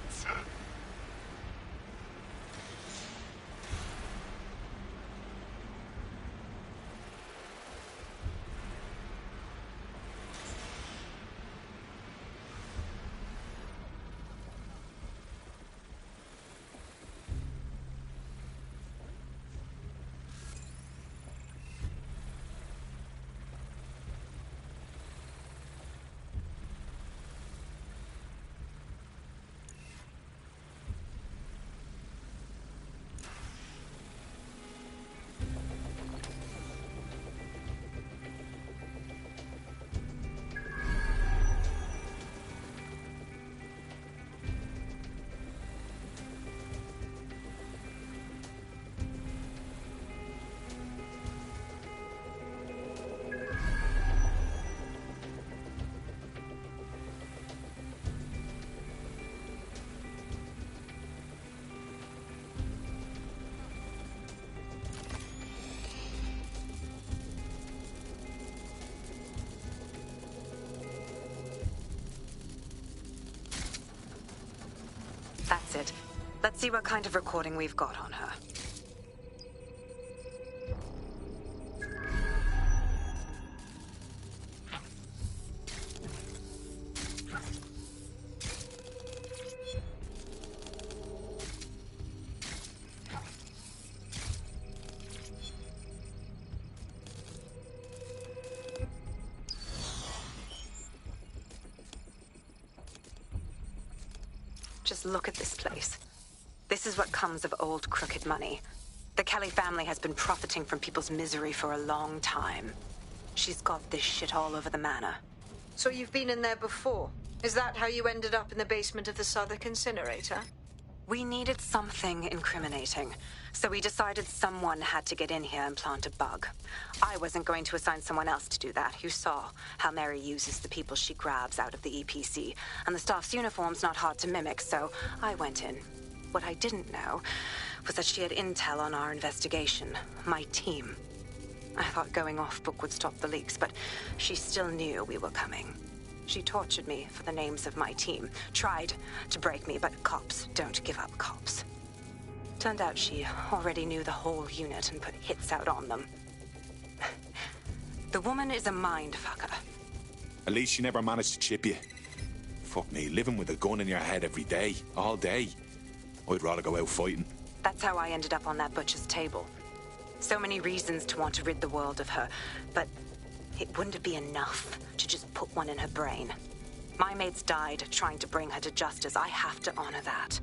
That's it. Let's see what kind of recording we've got on her. Just look at this place. This is what comes of old crooked money. The Kelly family has been profiting from people's misery for a long time. She's got this shit all over the manor. So you've been in there before? Is that how you ended up in the basement of the Southwark incinerator? We needed something incriminating, so we decided someone had to get in here and plant a bug. I wasn't going to assign someone else to do that. You saw how Mary uses the people she grabs out of the EPC, and the staff's uniform's not hard to mimic, so I went in. What I didn't know was that she had intel on our investigation, my team. I thought going off book would stop the leaks, but she still knew we were coming. She tortured me for the names of my team, tried to break me, but cops don't give up cops. Turned out she already knew the whole unit and put hits out on them. The woman is a mindfucker. At least she never managed to chip you. Fuck me, living with a gun in your head every day, all day. I'd rather go out fighting. That's how I ended up on that butcher's table. So many reasons to want to rid the world of her, but it wouldn't be enough to just put one in her brain. My mates died trying to bring her to justice. I have to honor that.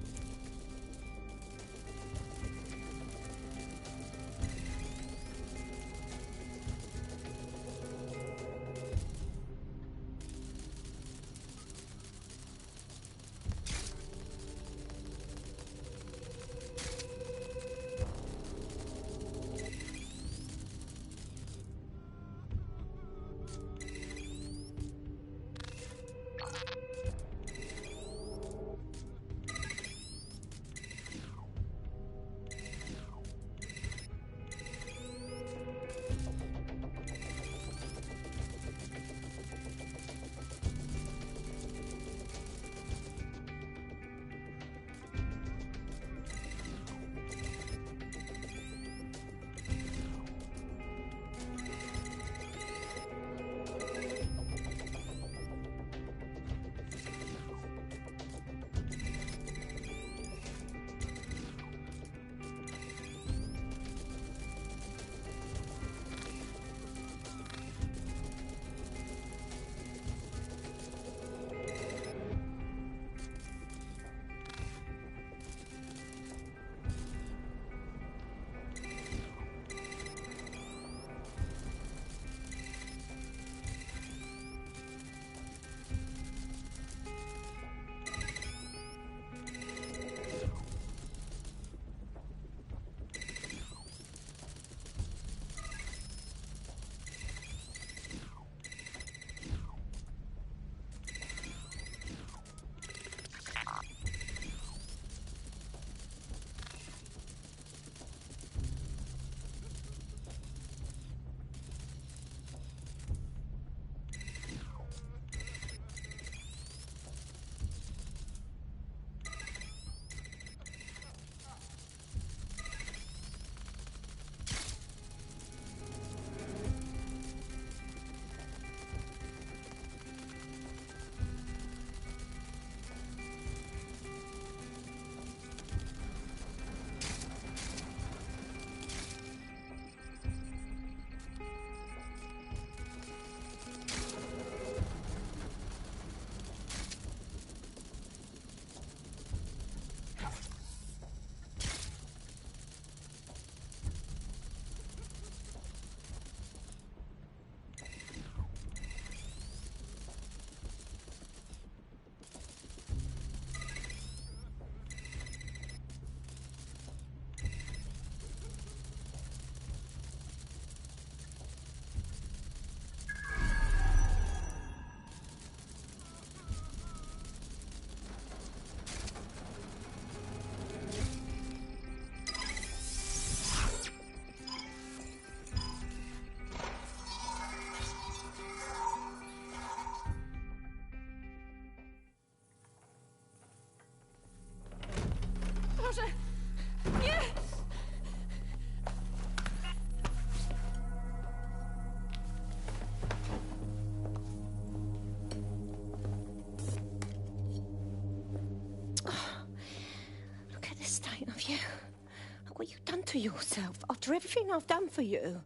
What you done to yourself after everything I've done for you?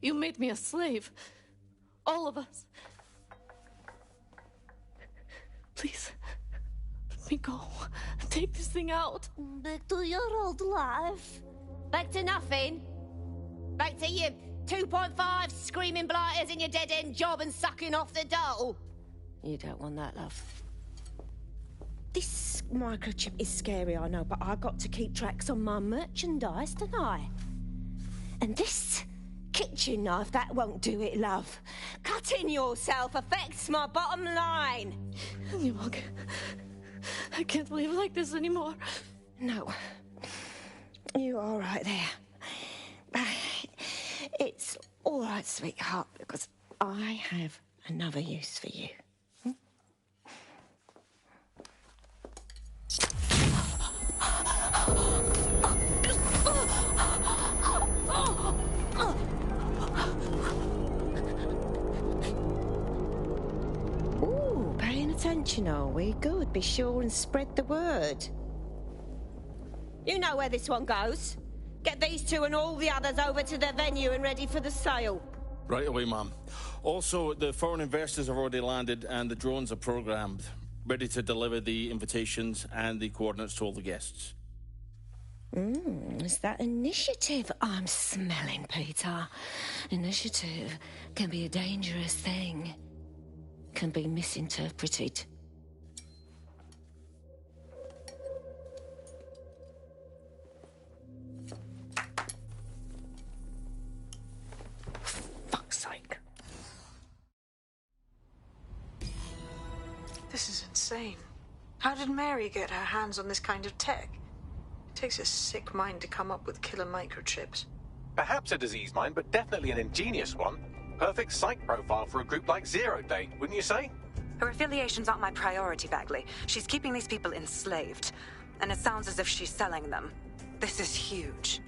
You made me a slave. All of us. Please, let me go. Take this thing out. Back to your old life. Back to nothing. Back to you 2.5 screaming blighters in your dead-end job and sucking off the dole. You don't want that, love. This microchip is scary, I know, but I got to keep tracks on my merchandise, don't I? And this kitchen knife, that won't do it, love. Cutting yourself affects my bottom line. I can't live like this anymore. No. You're all right there. It's all right, sweetheart, because I have another use for you. Ooh, paying attention, are we? Good. Be sure and spread the word. You know where this one goes. Get these two and all the others over to their venue and ready for the sale. Right away, ma'am. Also, the foreign investors have already landed and the drones are programmed, ready to deliver the invitations and the coordinates to all the guests. Is that initiative I'm smelling, Peter? Initiative can be a dangerous thing. Can be misinterpreted. Fuck's sake. This is insane. How did Mary get her hands on this kind of tech? It takes a sick mind to come up with killer microchips. Perhaps a disease mind, but definitely an ingenious one. Perfect psych profile for a group like Zero Day, wouldn't you say? Her affiliations aren't my priority, Bagley. She's keeping these people enslaved. And it sounds as if she's selling them. This is huge.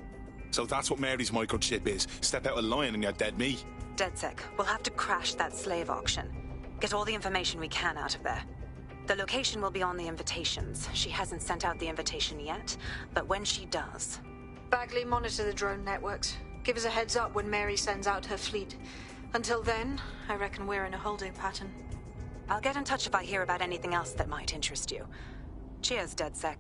So that's what Mary's microchip is. Step out of line and you're dead meat. DedSec, we'll have to crash that slave auction. Get all the information we can out of there. The location will be on the invitations. She hasn't sent out the invitation yet, but when she does... Bagley, monitor the drone networks. Give us a heads up when Mary sends out her fleet. Until then, I reckon we're in a holding pattern. I'll get in touch if I hear about anything else that might interest you. Cheers, DedSec.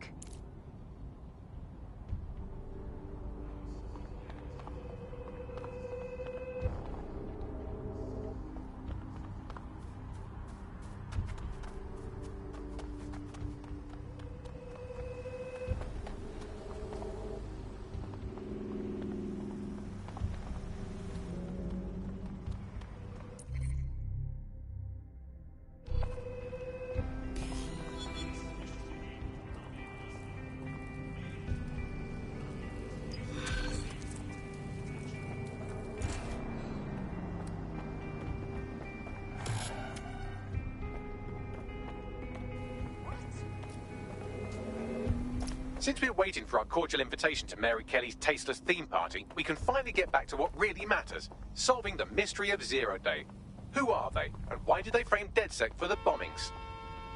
Since we're waiting for our cordial invitation to Mary Kelly's tasteless theme party, we can finally get back to what really matters, solving the mystery of Zero Day. Who are they, and why did they frame DedSec for the bombings?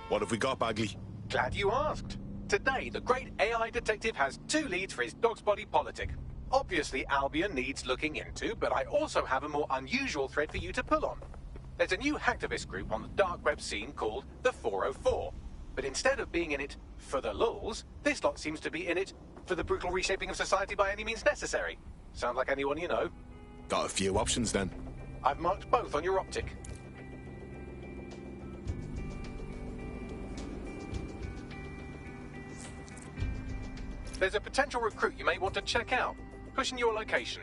What have we got, Bagley? Glad you asked. Today, the great AI detective has 2 leads for his dog's body politic. Obviously, Albion needs looking into, but I also have a more unusual thread for you to pull on. There's a new hacktivist group on the dark web scene called the 404. But instead of being in it for the lulz, this lot seems to be in it for the brutal reshaping of society by any means necessary. Sound like anyone you know? Got a few options then. I've marked both on your optic. There's a potential recruit you may want to check out. Pushing your location.